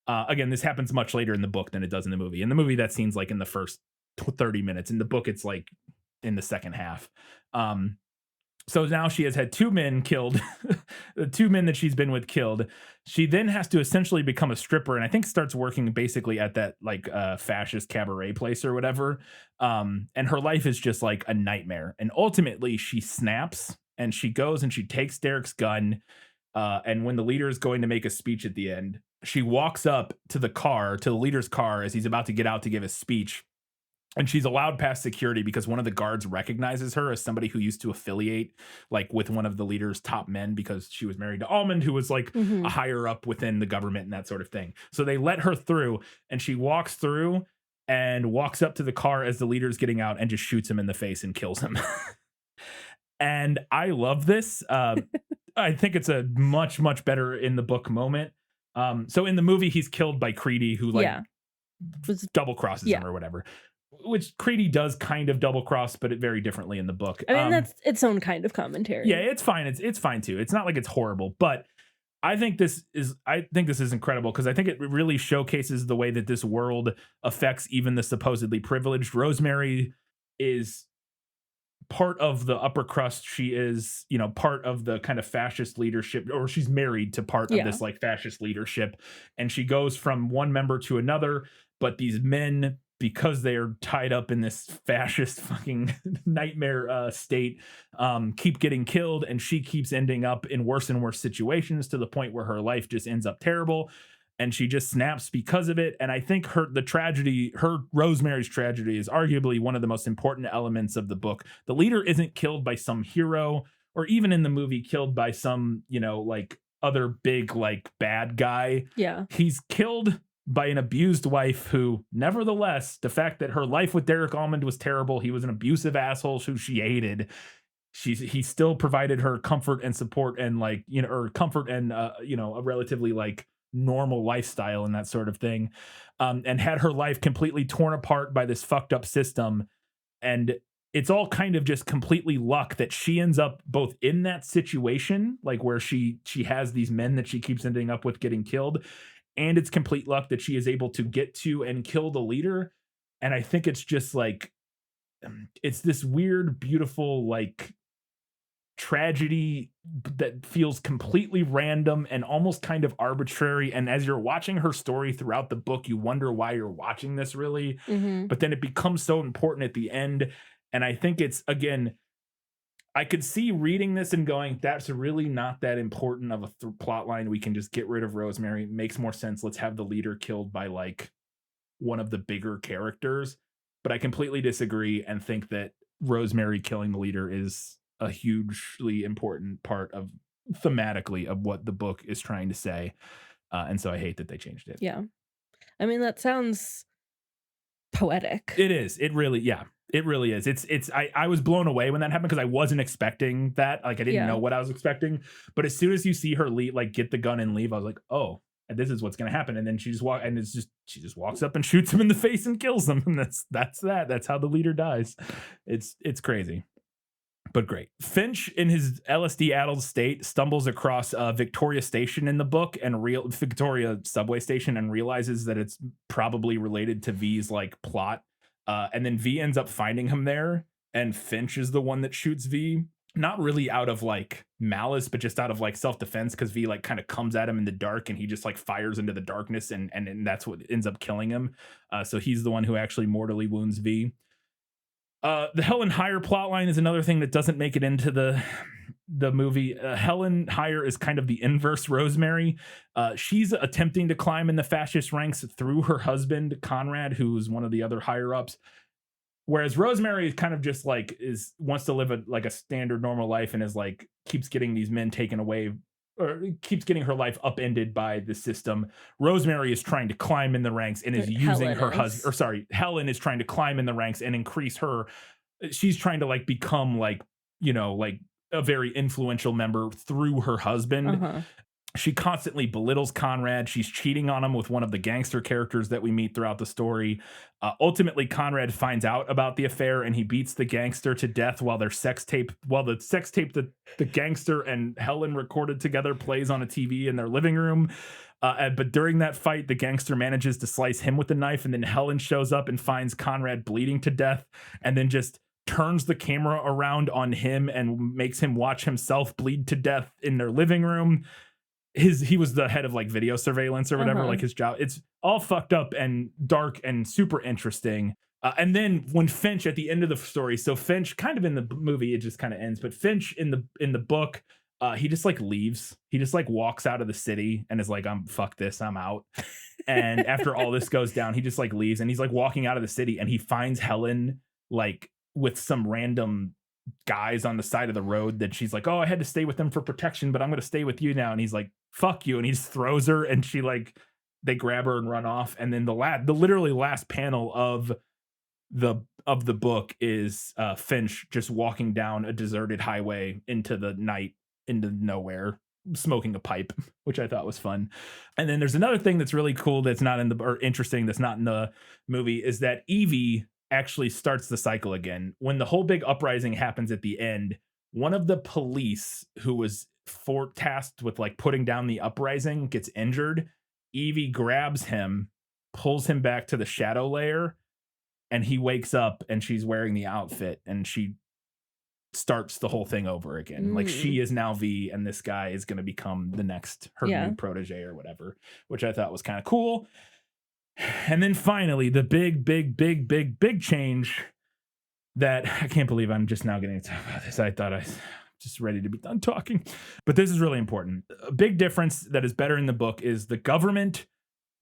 Again, this happens much later in the book than it does in the movie. In the movie, that scene's like in the first 30 minutes. In the book, it's like in the second half. So now she has had two men killed, the two men that she's been with killed. She then has to essentially become a stripper, and I think starts working basically at that like fascist cabaret place or whatever. And her life is just like a nightmare. And ultimately, she snaps and she goes and she takes Derek's gun. And when the leader is going to make a speech at the end, she walks up to the leader's car as he's about to get out to give a speech. And she's allowed past security because one of the guards recognizes her as somebody who used to affiliate like with one of the leader's top men because she was married to Almond, who was like a higher up within the government and that sort of thing. So they let her through, and she walks through and walks up to the car as the leader's getting out and just shoots him in the face and kills him. And I love this. I think it's a much, much better in the book moment. So in the movie, he's killed by Creedy, who like double crosses him or whatever. Which Creedy does kind of double cross, but it very differently in the book. I mean, that's its own kind of commentary. Yeah, it's fine. It's fine too. It's not like it's horrible, but I think this is incredible because I think it really showcases the way that this world affects even the supposedly privileged. Rosemary is part of the upper crust. She is, part of the kind of fascist leadership, or she's married to part of this like fascist leadership, and she goes from one member to another. But these men, because they are tied up in this fascist fucking nightmare state, keep getting killed, and she keeps ending up in worse and worse situations to the point where her life just ends up terrible, and she just snaps because of it. And I think Rosemary's tragedy is arguably one of the most important elements of the book. The leader isn't killed by some hero, or even in the movie killed by some, like other big like bad guy. Yeah. He's killed by an abused wife who, nevertheless, the fact that her life with Derek Almond was terrible, he was an abusive asshole who she hated. He still provided her comfort and support and like, or comfort and, a relatively like normal lifestyle and that sort of thing. And had her life completely torn apart by this fucked up system. And it's all kind of just completely luck that she ends up both in that situation, like where she has these men that she keeps ending up with getting killed. And it's complete luck that she is able to get to and kill the leader. And I think it's just like, it's this weird, beautiful, like tragedy that feels completely random and almost kind of arbitrary. And as you're watching her story throughout the book, you wonder why you're watching this really. But then it becomes so important at the end. And I think it's, again, I could see reading this and going, "That's really not that important of a plot line. We can just get rid of Rosemary. Makes more sense. Let's have the leader killed by like one of the bigger characters." But I completely disagree and think that Rosemary killing the leader is a hugely important part of thematically of what the book is trying to say. And so I hate that they changed it. Yeah. I mean, that sounds poetic. It is. It really, yeah. It really is. I was blown away when that happened because I wasn't expecting that. Like I didn't know Yeah. what I was expecting. But as soon as you see her leave, like get the gun and leave, I was like, oh, this is what's gonna happen. And then she just walks up and shoots him in the face and kills him. And that's that. That's how the leader dies. It's crazy. But great. Finch, in his LSD-addled state, stumbles across Victoria Station in the book and Victoria subway station and realizes that it's probably related to V's like plot. And then V ends up finding him there, and Finch is the one that shoots V. Not really out of like malice, but just out of like self-defense, because V like kind of comes at him in the dark and he just like fires into the darkness and that's what ends up killing him. So he's the one who actually mortally wounds V. The Helen Hire plotline is another thing that doesn't make it into the movie. Helen Hire is kind of the inverse Rosemary. She's attempting to climb in the fascist ranks through her husband Conrad, who's one of the other higher ups. Whereas Rosemary is kind of just like wants to live a standard normal life and is like keeps getting these men taken away or keeps getting her life upended by the system. Rosemary is trying to climb in the ranks and is using her husband, or sorry, Helen is trying to climb in the ranks and increase her. She's trying to like become like, like a very influential member through her husband. Uh-huh. She constantly belittles Conrad. She's cheating on him with one of the gangster characters that we meet throughout the story. Ultimately, Conrad finds out about the affair and he beats the gangster to death while the sex tape that the gangster and Helen recorded together plays on a TV in their living room. But during that fight, the gangster manages to slice him with a knife, and then Helen shows up and finds Conrad bleeding to death, and then just turns the camera around on him and makes him watch himself bleed to death in their living room. He was the head of like video surveillance or whatever, like his job. It's all fucked up and dark and super interesting. And then when Finch at the end of the story, so Finch kind of in the movie, it just kind of ends, but Finch in the book, he just like leaves. He just like walks out of the city and is like, fuck this, I'm out. And after all this goes down, he just like leaves and he's like walking out of the city and he finds Helen like with some random guys on the side of the road that she's like, oh, I had to stay with them for protection, but I'm going to stay with you now. And he's like, fuck you. And he just throws her and she like, they grab her and run off. And then the literally last panel of the book is Finch just walking down a deserted highway into the night, into nowhere, smoking a pipe, which I thought was fun. And then there's another thing that's really cool that's not interesting that's not in the movie is that Evie actually starts the cycle again. When the whole big uprising happens at the end, one of the police who was tasked with like putting down the uprising gets injured. Evie grabs him, pulls him back to the shadow layer, and he wakes up and she's wearing the outfit and she starts the whole thing over again. Like she is now V and this guy is going to become the next new protege or whatever, which I thought was kind of cool. And then finally, the big change that I can't believe I'm just now getting to talk about this. I thought I was just ready to be done talking, but this is really important. A big difference that is better in the book is the government,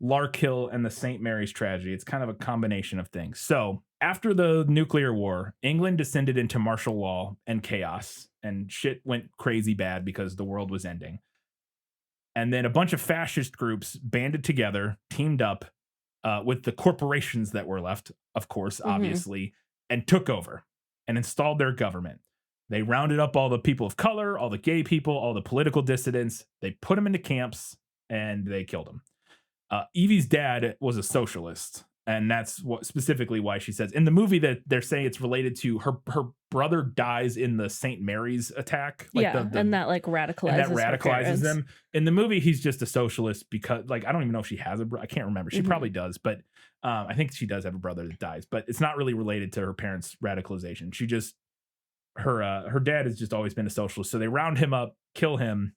Larkhill, and the St. Mary's tragedy. It's kind of a combination of things. So after the nuclear war, England descended into martial law and chaos, and shit went crazy bad because the world was ending. And then a bunch of fascist groups banded together, teamed up, with the corporations that were left, of course, obviously, and took over and installed their government. They rounded up all the people of color, all the gay people, all the political dissidents. They put them into camps and they killed them. Evie's dad was a socialist, and that's what specifically why she says in the movie that they're saying it's related to her brother dies in the St. Mary's attack. Like and that like radicalizes them. In the movie, he's just a socialist because like I don't even know if she has I can't remember. She probably does, but I think she does have a brother that dies, but it's not really related to her parents' radicalization. She just her dad has just always been a socialist, so they round him up, kill him.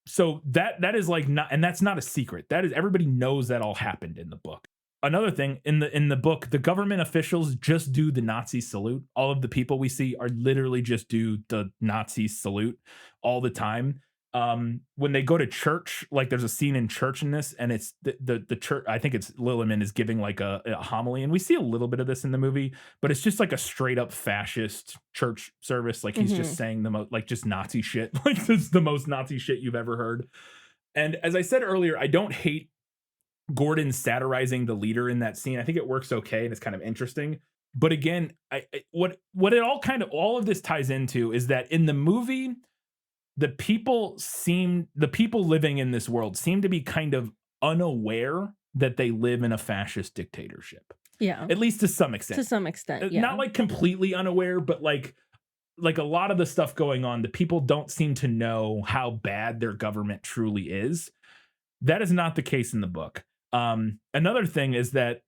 So that is like not, and that's not a secret. That is everybody knows that all happened in the book. another thing in the book, the government officials just do the Nazi salute. All of the people we see are literally just do the Nazi salute all the time. When they go to church, like there's a scene in church in this, and it's the church. I think it's Lilliman is giving like a homily, and we see a little bit of this in the movie, but it's just like a straight up fascist church service. Like he's just Mhm. saying the most like just Nazi shit. Like this is the most Nazi shit you've ever heard. And as I said earlier, I don't hate Gordon satirizing the leader in that scene. I think it works okay and it's kind of interesting. But again, what it all of this ties into is that in the movie, the people living in this world seem to be kind of unaware that they live in a fascist dictatorship. Yeah. At least to some To extent. some extent, Not yeah. like completely unaware, but like a lot of the stuff going on, the people don't seem to know how bad their government truly is. That is not the case in the book. Another thing is that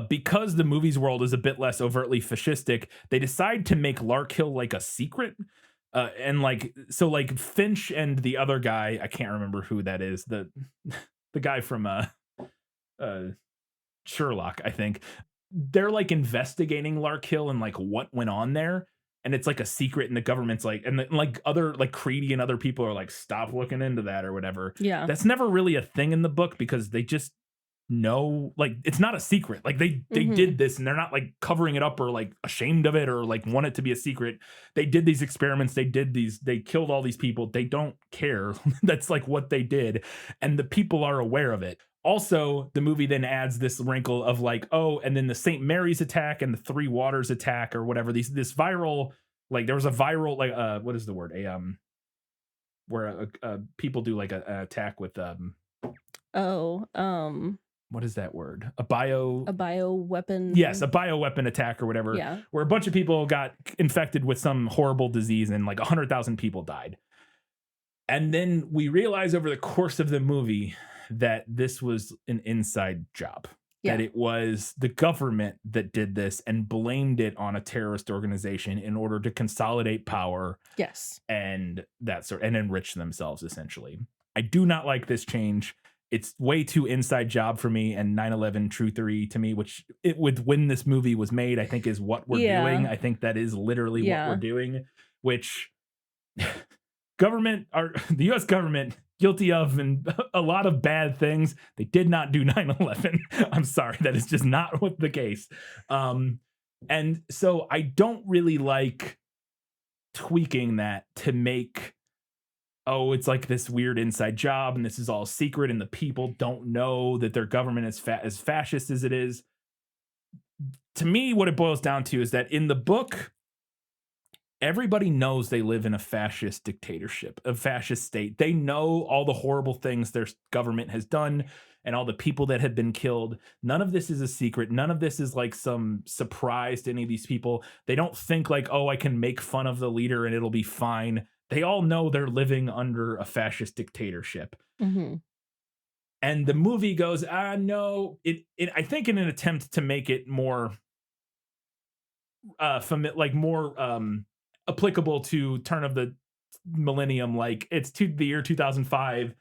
because the movies world is a bit less overtly fascistic, they decide to make Larkhill like a secret. And like so like Finch and the other guy, I can't remember who that is, the guy from uh Sherlock, I think. They're like investigating Larkhill and like what went on there. And it's like a secret, and the government's like, and like other like Creedy and other people are like, stop looking into that or whatever. Yeah. That's never really a thing in the book because they just know, like, it's not a secret. Like they Mhm. did this, and they're not like covering it up or like ashamed of it or like want it to be a secret. They did these experiments. They killed all these people. They don't care. That's like what they did, and the people are aware of it. Also, the movie then adds this wrinkle of like, oh, and then the St. Mary's attack and the Three Waters attack or whatever. This viral, like there was a viral, like what is the word? Where people do like an attack with Oh, what is that word? a Yes, a bioweapon. bioweapon attack or whatever, Yeah. where a bunch of people got infected with some horrible disease and like 100,000 people died. And then we realize over the course of the movie that this was an inside job. Yeah. That it was the government that did this and blamed it on a terrorist organization in order to consolidate power Yes. and and enrich themselves essentially. I do not like this change. It's way too inside job for me, and 9/11 truthery to me, which it with when this movie was made, I think is what we're doing. Yeah. I think that is literally what we're Yeah. doing, which government are the US government guilty of and a lot of bad things. They did not do 9/11. I'm sorry, that is just not what the case. And so I don't really like tweaking that to make, oh, it's like this weird inside job and this is all secret and the people don't know that their government is as fascist as it is. To me, what it boils down to is that in the book, everybody knows they live in a fascist dictatorship, a fascist state. They know all the horrible things their government has done and all the people that have been killed. None of this is a secret. None of this is like some surprise to any of these people. They don't think like, oh, I can make fun of the leader and it'll be fine. They all know they're living under a fascist dictatorship. Mhm. And the movie goes, no, I think in an attempt to make it more like more applicable to turn of the millennium, like it's to the year 2005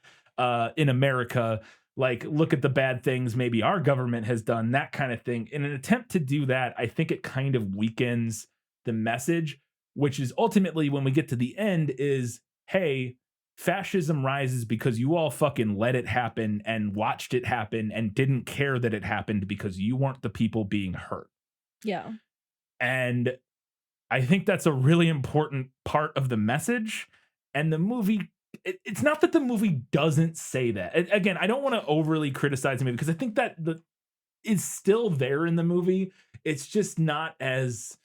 in America, like look at the bad things maybe our government has done, that kind of thing. In an attempt to do that, I think it kind of weakens the message, which is ultimately when we get to the end is, hey, fascism rises because you all fucking let it happen and watched it happen and didn't care that it happened because you weren't the people being hurt. Yeah. And I think that's a really important part of the message. And the movie, it's not that the movie doesn't say that. Again, I don't want to overly criticize the movie because I think that is still there in the movie. It's just not as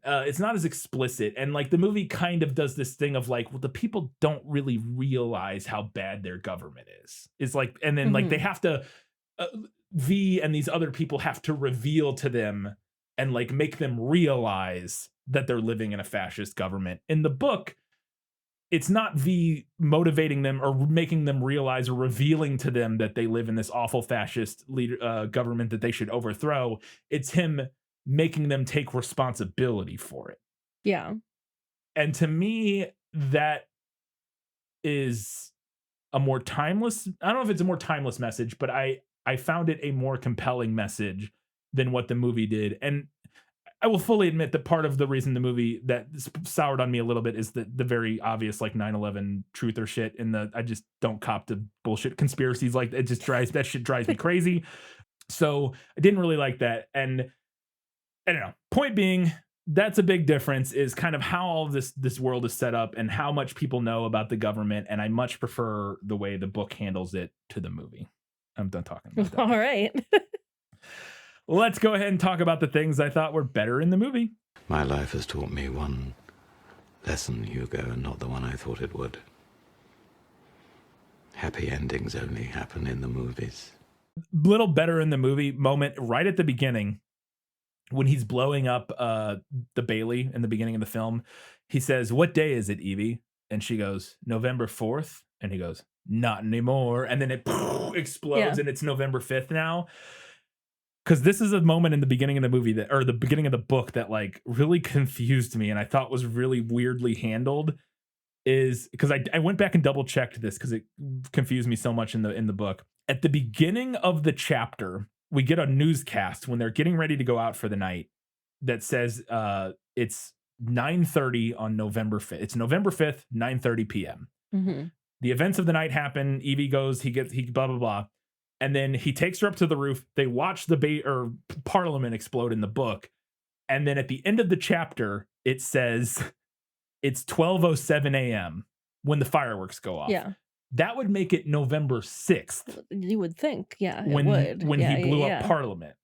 it's not as explicit. And like the movie kind of does this thing of like, well, the people don't really realize how bad their government is. It's like, and then like they Mhm. have to uh, V and these other people have to reveal to them and like make them realize that they're living in a fascist government. In the book, it's not V motivating them or making them realize or revealing to them that they live in this awful fascist government that they should overthrow. It's him making them take responsibility for it. Yeah. And to me, that is a more timeless, I don't know if it's a more timeless message, but I found it a more compelling message than what the movie did. And I will fully admit that part of the reason the movie that soured on me a little bit is the very obvious like 9/11 truther shit, and I just don't cop to bullshit conspiracies like it just drives that shit drives me crazy. So I didn't really like that. And I don't know. Point being, that's a big difference is kind of how all of this world is set up and how much people know about the government. And I much prefer the way the book handles it to the movie. I'm done talking about that. All right. Let's go ahead and talk about the things I thought were better in the movie. My life has taught me one lesson, Hugo, and not the one I thought it would. Happy endings only happen in the movies. Little better in the movie moment right at the beginning when he's blowing up the Bailey in the beginning of the film. He says, "What day is it, Evie?" And she goes, "November 4th." And he goes, "Not anymore." And then it explodes and it's November 5th now. Because this is a moment in the beginning of the movie or the beginning of the book that like really confused me and I thought was really weirdly handled. Is because I went back and double checked this because it confused me so much in the book. At the beginning of the chapter, we get a newscast when they're getting ready to go out for the night that says it's 9:30 on November 5th. It's November 5th, 9:30 p.m. Mm-hmm. The events of the night happen. Evie goes, he blah, blah, blah. And then he takes her up to the roof. They watch the Parliament explode in the book. And then at the end of the chapter, it says it's 12:07 a.m. when the fireworks go off. Yeah. That would make it November 6th. You would think. Yeah, it when would. He blew up Parliament.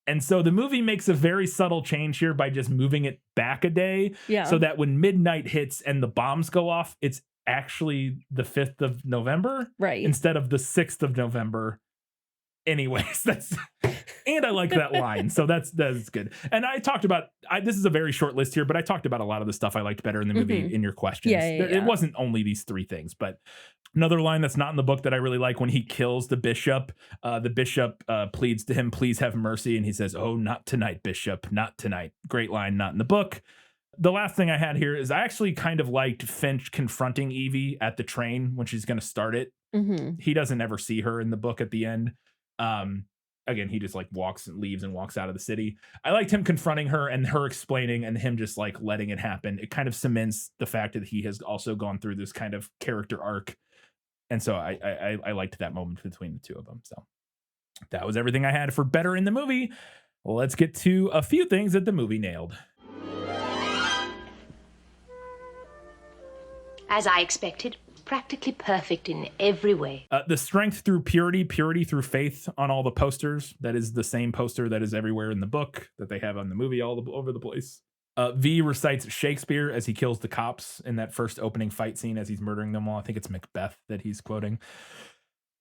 And so the movie makes a very subtle change here by just moving it back a day. Yeah. So that when midnight hits and the bombs go off, it's actually the 5th of November. Right. Instead of the 6th of November. Anyways, and I like that line. So that's good. And I talked about, this is a very short list here, but I talked about a lot of the stuff I liked better in the movie in your questions. Yeah. It wasn't only these three things, but another line that's not in the book that I really like when he kills the bishop pleads to him, "Please have mercy." And he says, "Oh, not tonight, Bishop, not tonight." Great line, not in the book. The last thing I had here is I actually kind of liked Finch confronting Evie at the train when she's going to start it. Mm-hmm. He doesn't ever see her in the book at the end. Again, he just like walks and leaves and walks out of the city. I liked him confronting her and her explaining and him just like letting it happen. It kind of cements the fact that he has also gone through this kind of character arc. And so I liked that moment between the two of them. So that was everything I had for better in the movie. Well, let's get to a few things that the movie nailed. As I expected, practically perfect in every way. The strength through purity, purity through faith on all the posters. That is the same poster that is everywhere in the book that they have on the movie all over the place. V recites Shakespeare as he kills the cops in that first opening fight scene as he's murdering them all. I think it's Macbeth that he's quoting.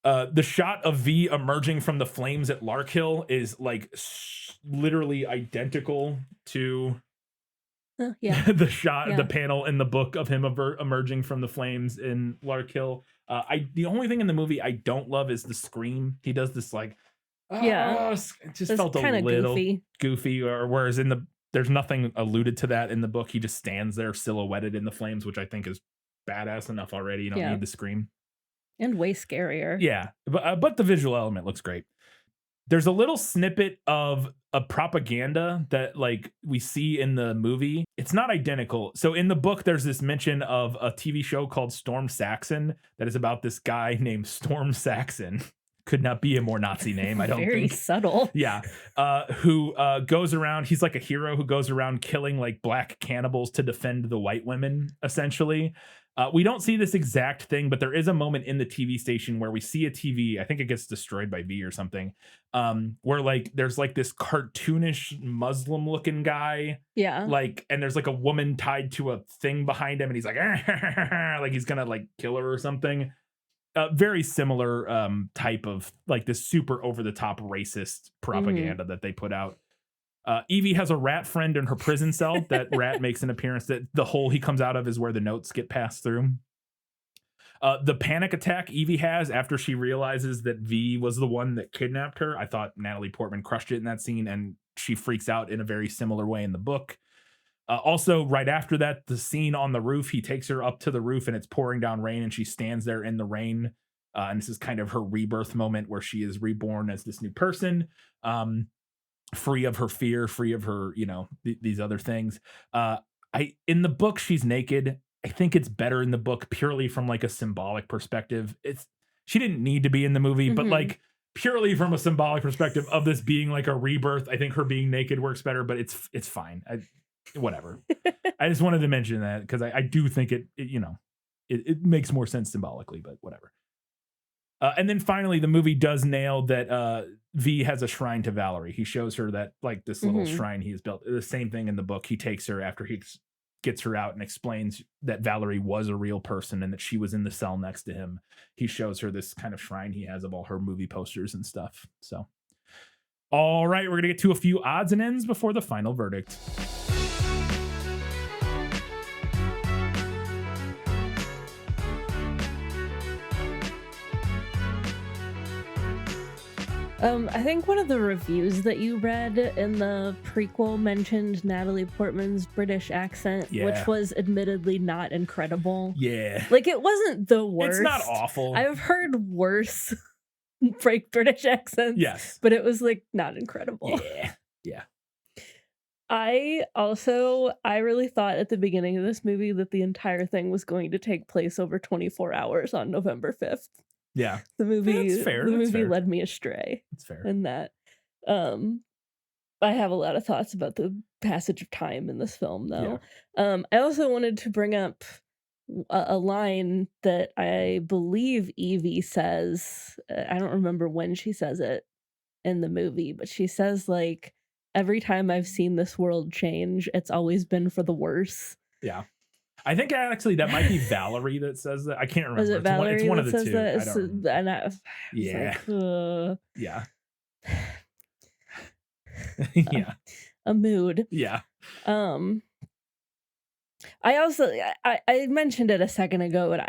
The shot of V emerging from the flames at Larkhill is like literally identical to the shot, the panel in the book of him emerging from the flames in Larkhill. The only thing in the movie I don't love is the scream. He does this like, it just felt a little goofy. Or whereas there's nothing alluded to that in the book. He just stands there silhouetted in the flames, which I think is badass enough already. You don't need the scream. And way scarier. Yeah, but the visual element looks great. There's a little snippet of a propaganda that like we see in the movie. It's not identical. So in the book, there's this mention of a TV show called Storm Saxon that is about this guy named Storm Saxon. Could not be a more Nazi name, I don't think. Very subtle. Yeah. Who goes around, he's like a hero who goes around killing like black cannibals to defend the white women, essentially. We don't see this exact thing, but there is a moment in the TV station where we see a TV, I think it gets destroyed by V or something, where like there's like this cartoonish Muslim looking guy. Yeah. Like, and there's like a woman tied to a thing behind him and he's like, like he's gonna like kill her or something. Very similar type of like this super over the top racist propaganda that they put out. Evie has a rat friend in her prison cell. That rat makes an appearance. That the hole he comes out of is where the notes get passed through. The panic attack Evie has after she realizes that V was the one that kidnapped her. I thought Natalie Portman crushed it in that scene, and she freaks out in a very similar way in the book. Also, right after that, the scene on the roof, he takes her up to the roof and it's pouring down rain and she stands there in the rain And this is kind of her rebirth moment where she is reborn as this new person, free of her fear, free of her, these other things. In the book, she's naked. I think it's better in the book purely from like a symbolic perspective. She didn't need to be in the movie, but like purely from a symbolic perspective of this being like a rebirth, I think her being naked works better, but it's fine. Whatever. I just wanted to mention that because I do think it makes more sense symbolically, but whatever. And then finally, the movie does nail that V has a shrine to Valerie. He shows her that like this little shrine he has built. The same thing in the book. He takes her after he gets her out and explains that Valerie was a real person and that she was in the cell next to him. He shows her this kind of shrine he has of all her movie posters and stuff. So, all right, we're going to get to a few odds and ends before the final verdict. I think one of the reviews that you read in the prequel mentioned Natalie Portman's British accent, which was admittedly not incredible. Yeah. Like, it wasn't the worst. It's not awful. I've heard worse British accents. Yes. But it was, like, not incredible. Yeah. Yeah. I really thought at the beginning of this movie that the entire thing was going to take place over 24 hours on November 5th. Yeah. The movie That's fair. The movie led me astray. That's fair. In that I have a lot of thoughts about the passage of time in this film though. Yeah. I also wanted to bring up a line that I believe Evie says. I don't remember when she says it in the movie, but she says like, every time I've seen this world change, it's always been for the worse. Yeah. I think actually that might be Valerie that says that. I can't remember. Is it Valerie? It's one of the says two. That? I don't yeah. Like, yeah. Yeah. A mood. Yeah. I also I mentioned it a second ago, but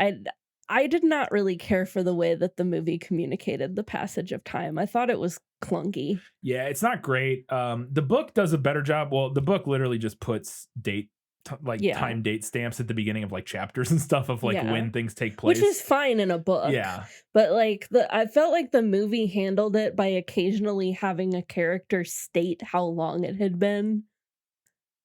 I did not really care for the way that the movie communicated the passage of time. I thought it was clunky. Yeah, it's not great. The book does a better job. Well, the book literally just puts time date stamps at the beginning of like chapters and stuff of like when things take place, which is fine in a book. Yeah, but like I felt like the movie handled it by occasionally having a character state how long it had been.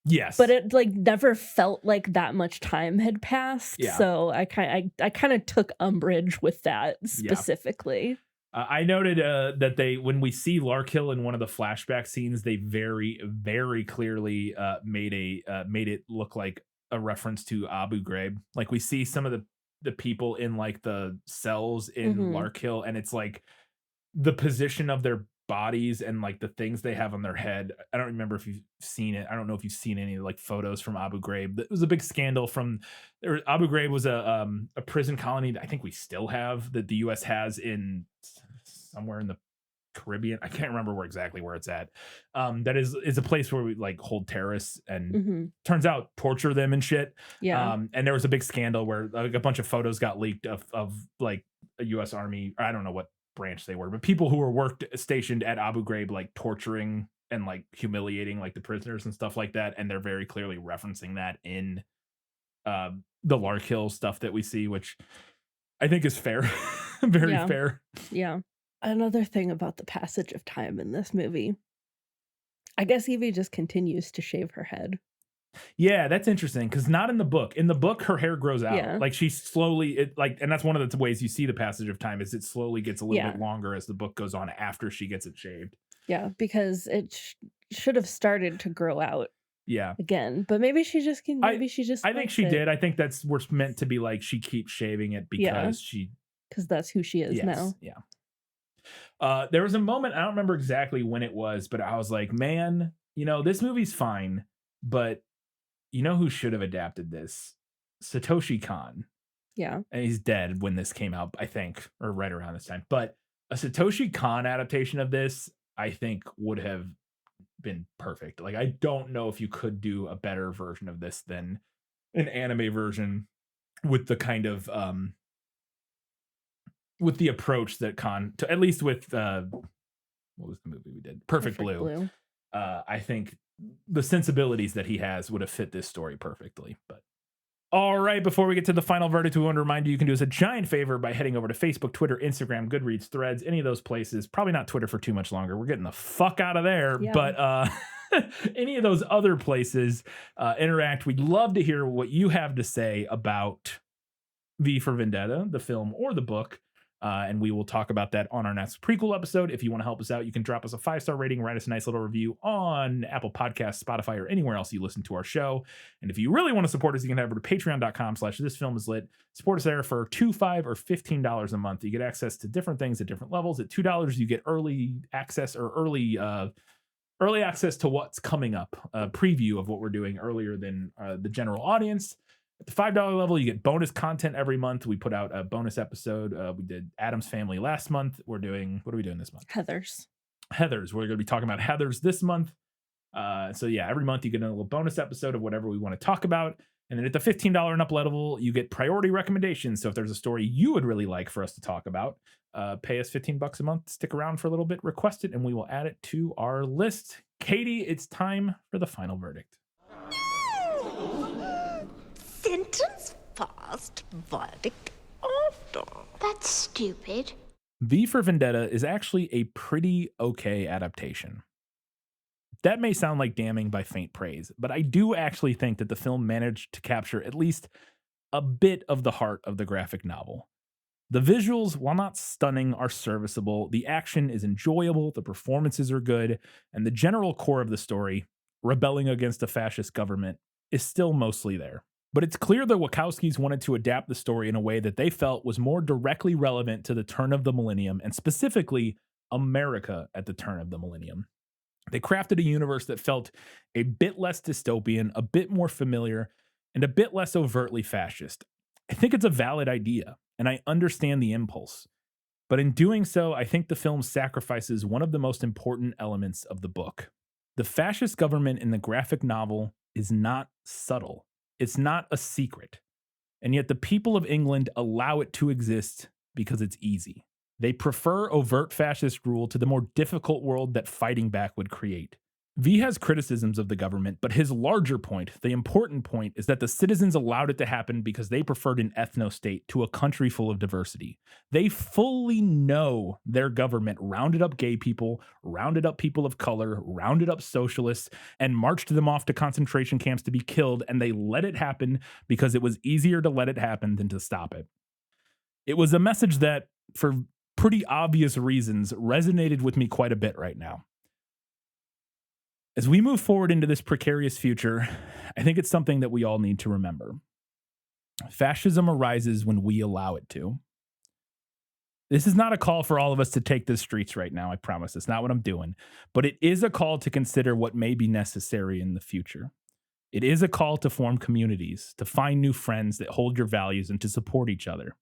Yes, but it like never felt like that much time had passed. Yeah. So I kind of took umbrage with that specifically. I noted that when we see Larkhill in one of the flashback scenes, they very, very clearly made it look like a reference to Abu Ghraib. Like we see some of the people in like the cells in Larkhill, and it's like the position of their bodies and like the things they have on their head. I don't remember if you've seen it. I don't know if you've seen any like photos from Abu Ghraib. It was a big scandal Abu Ghraib was a prison colony that I think we still have, that the US has in somewhere in the Caribbean. I can't remember exactly where it's at. That is a place where we like hold terrorists and turns out torture them and shit. Yeah. And there was a big scandal where like a bunch of photos got leaked of like a US Army, I don't know what branch they were, but people who were stationed at Abu Ghraib like torturing and like humiliating like the prisoners and stuff like that, and they're very clearly referencing that in the Larkhill stuff that we see, which I think is fair. Very fair. Yeah. Another thing about the passage of time in this movie, I guess Evie just continues to shave her head. Yeah, that's interesting because not in the book. In the book, her hair grows out. Yeah. Like she slowly, and that's one of the ways you see the passage of time is it slowly gets a little bit longer as the book goes on after she gets it shaved. Yeah, because it should have started to grow out. Yeah. Again, but maybe she just can. Maybe she just. I think she did. I think that's what's meant to be like. She keeps shaving it because because that's who she is now. Yeah. There was a moment, I don't remember exactly when it was, but I was like, man, this movie's fine, but you know who should have adapted this? Satoshi Kon. Yeah. And he's dead when this came out, I think, or right around this time. But a Satoshi Kon adaptation of this, I think, would have been perfect. Like, I don't know if you could do a better version of this than an anime version with the kind of with the approach that Kon, at least with what was the movie we did? Perfect Blue. I think the sensibilities that he has would have fit this story perfectly. But All right, before we get to the final verdict, we want to remind you can do us a giant favor by heading over to Facebook, Twitter, Instagram, Goodreads, Threads, any of those places. Probably not Twitter for too much longer. We're getting the fuck out of there. Yeah. But any of those other places, interact. We'd love to hear what you have to say about V for Vendetta, the film or the book. And we will talk about that on our next prequel episode. If you want to help us out, you can drop us a 5-star rating, write us a nice little review on Apple Podcasts, Spotify, or anywhere else you listen to our show. And if you really want to support us, you can head over to patreon.com/thisfilmislit. Support us there for $2, $5, or $15 a month. You get access to different things at different levels. At $2, you get early access or early access to what's coming up, a preview of what we're doing earlier than the general audience. At the $5 level, you get bonus content every month. We put out a bonus episode. We did Adam's Family last month. What are we doing this month? Heathers. We're going to be talking about Heathers this month. So yeah, every month you get a little bonus episode of whatever we want to talk about. And then at the $15 and up level, you get priority recommendations. So if there's a story you would really like for us to talk about, pay us $15 a month, stick around for a little bit, request it, and we will add it to our list. Katie, it's time for the final verdict. Sentence fast, verdict after. That's stupid. V for Vendetta is actually a pretty okay adaptation. That may sound like damning by faint praise, but I do actually think that the film managed to capture at least a bit of the heart of the graphic novel. The visuals, while not stunning, are serviceable, the action is enjoyable, the performances are good, and the general core of the story, rebelling against a fascist government, is still mostly there. But it's clear the Wachowskis wanted to adapt the story in a way that they felt was more directly relevant to the turn of the millennium, and specifically America at the turn of the millennium. They crafted a universe that felt a bit less dystopian, a bit more familiar, and a bit less overtly fascist. I think it's a valid idea, and I understand the impulse. But in doing so, I think the film sacrifices one of the most important elements of the book. The fascist government in the graphic novel is not subtle. It's not a secret. And yet the people of England allow it to exist because it's easy. They prefer overt fascist rule to the more difficult world that fighting back would create. V has criticisms of the government, but his larger point, the important point, is that the citizens allowed it to happen because they preferred an ethno-state to a country full of diversity. They fully know their government rounded up gay people, rounded up people of color, rounded up socialists, and marched them off to concentration camps to be killed, and they let it happen because it was easier to let it happen than to stop it. It was a message that, for pretty obvious reasons, resonated with me quite a bit right now. As we move forward into this precarious future, I think it's something that we all need to remember. Fascism arises when we allow it to. This is not a call for all of us to take the streets right now, I promise. It's not what I'm doing. But it is a call to consider what may be necessary in the future. It is a call to form communities, to find new friends that hold your values, and to support each other.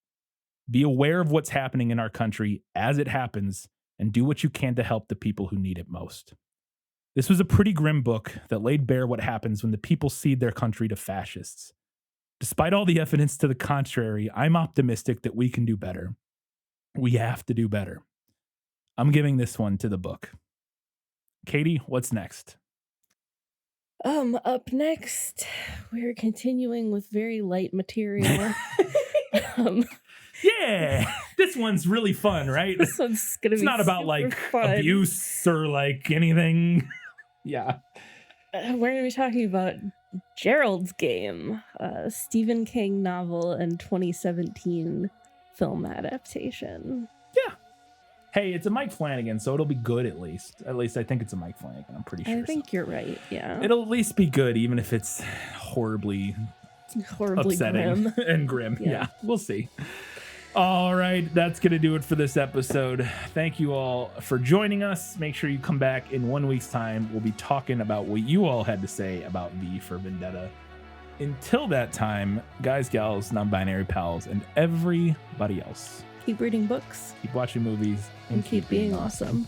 Be aware of what's happening in our country as it happens, and do what you can to help the people who need it most. This was a pretty grim book that laid bare what happens when the people cede their country to fascists. Despite all the evidence to the contrary, I'm optimistic that we can do better. We have to do better. I'm giving this one to the book. Katie, what's next? Up next, we're continuing with very light material. Yeah, this one's really fun, right? This one's gonna be. It's not about like fun. abuse or like anything. Yeah. We're gonna be talking about Gerald's Game, a Stephen King novel and 2017 film adaptation. Yeah. Hey, it's a Mike Flanagan, so it'll be good at least. At least I think it's a Mike Flanagan. I'm pretty sure. I think you're right. Yeah. It'll at least be good, even if it's horribly upsetting grim. and grim. Yeah. Yeah, we'll see. All right, that's going to do it for this episode. Thank you all for joining us. Make sure you come back in 1 week's time. We'll be talking about what you all had to say about V for Vendetta. Until that time, guys, gals, non-binary pals, and everybody else, Keep reading books keep watching movies and keep being awesome.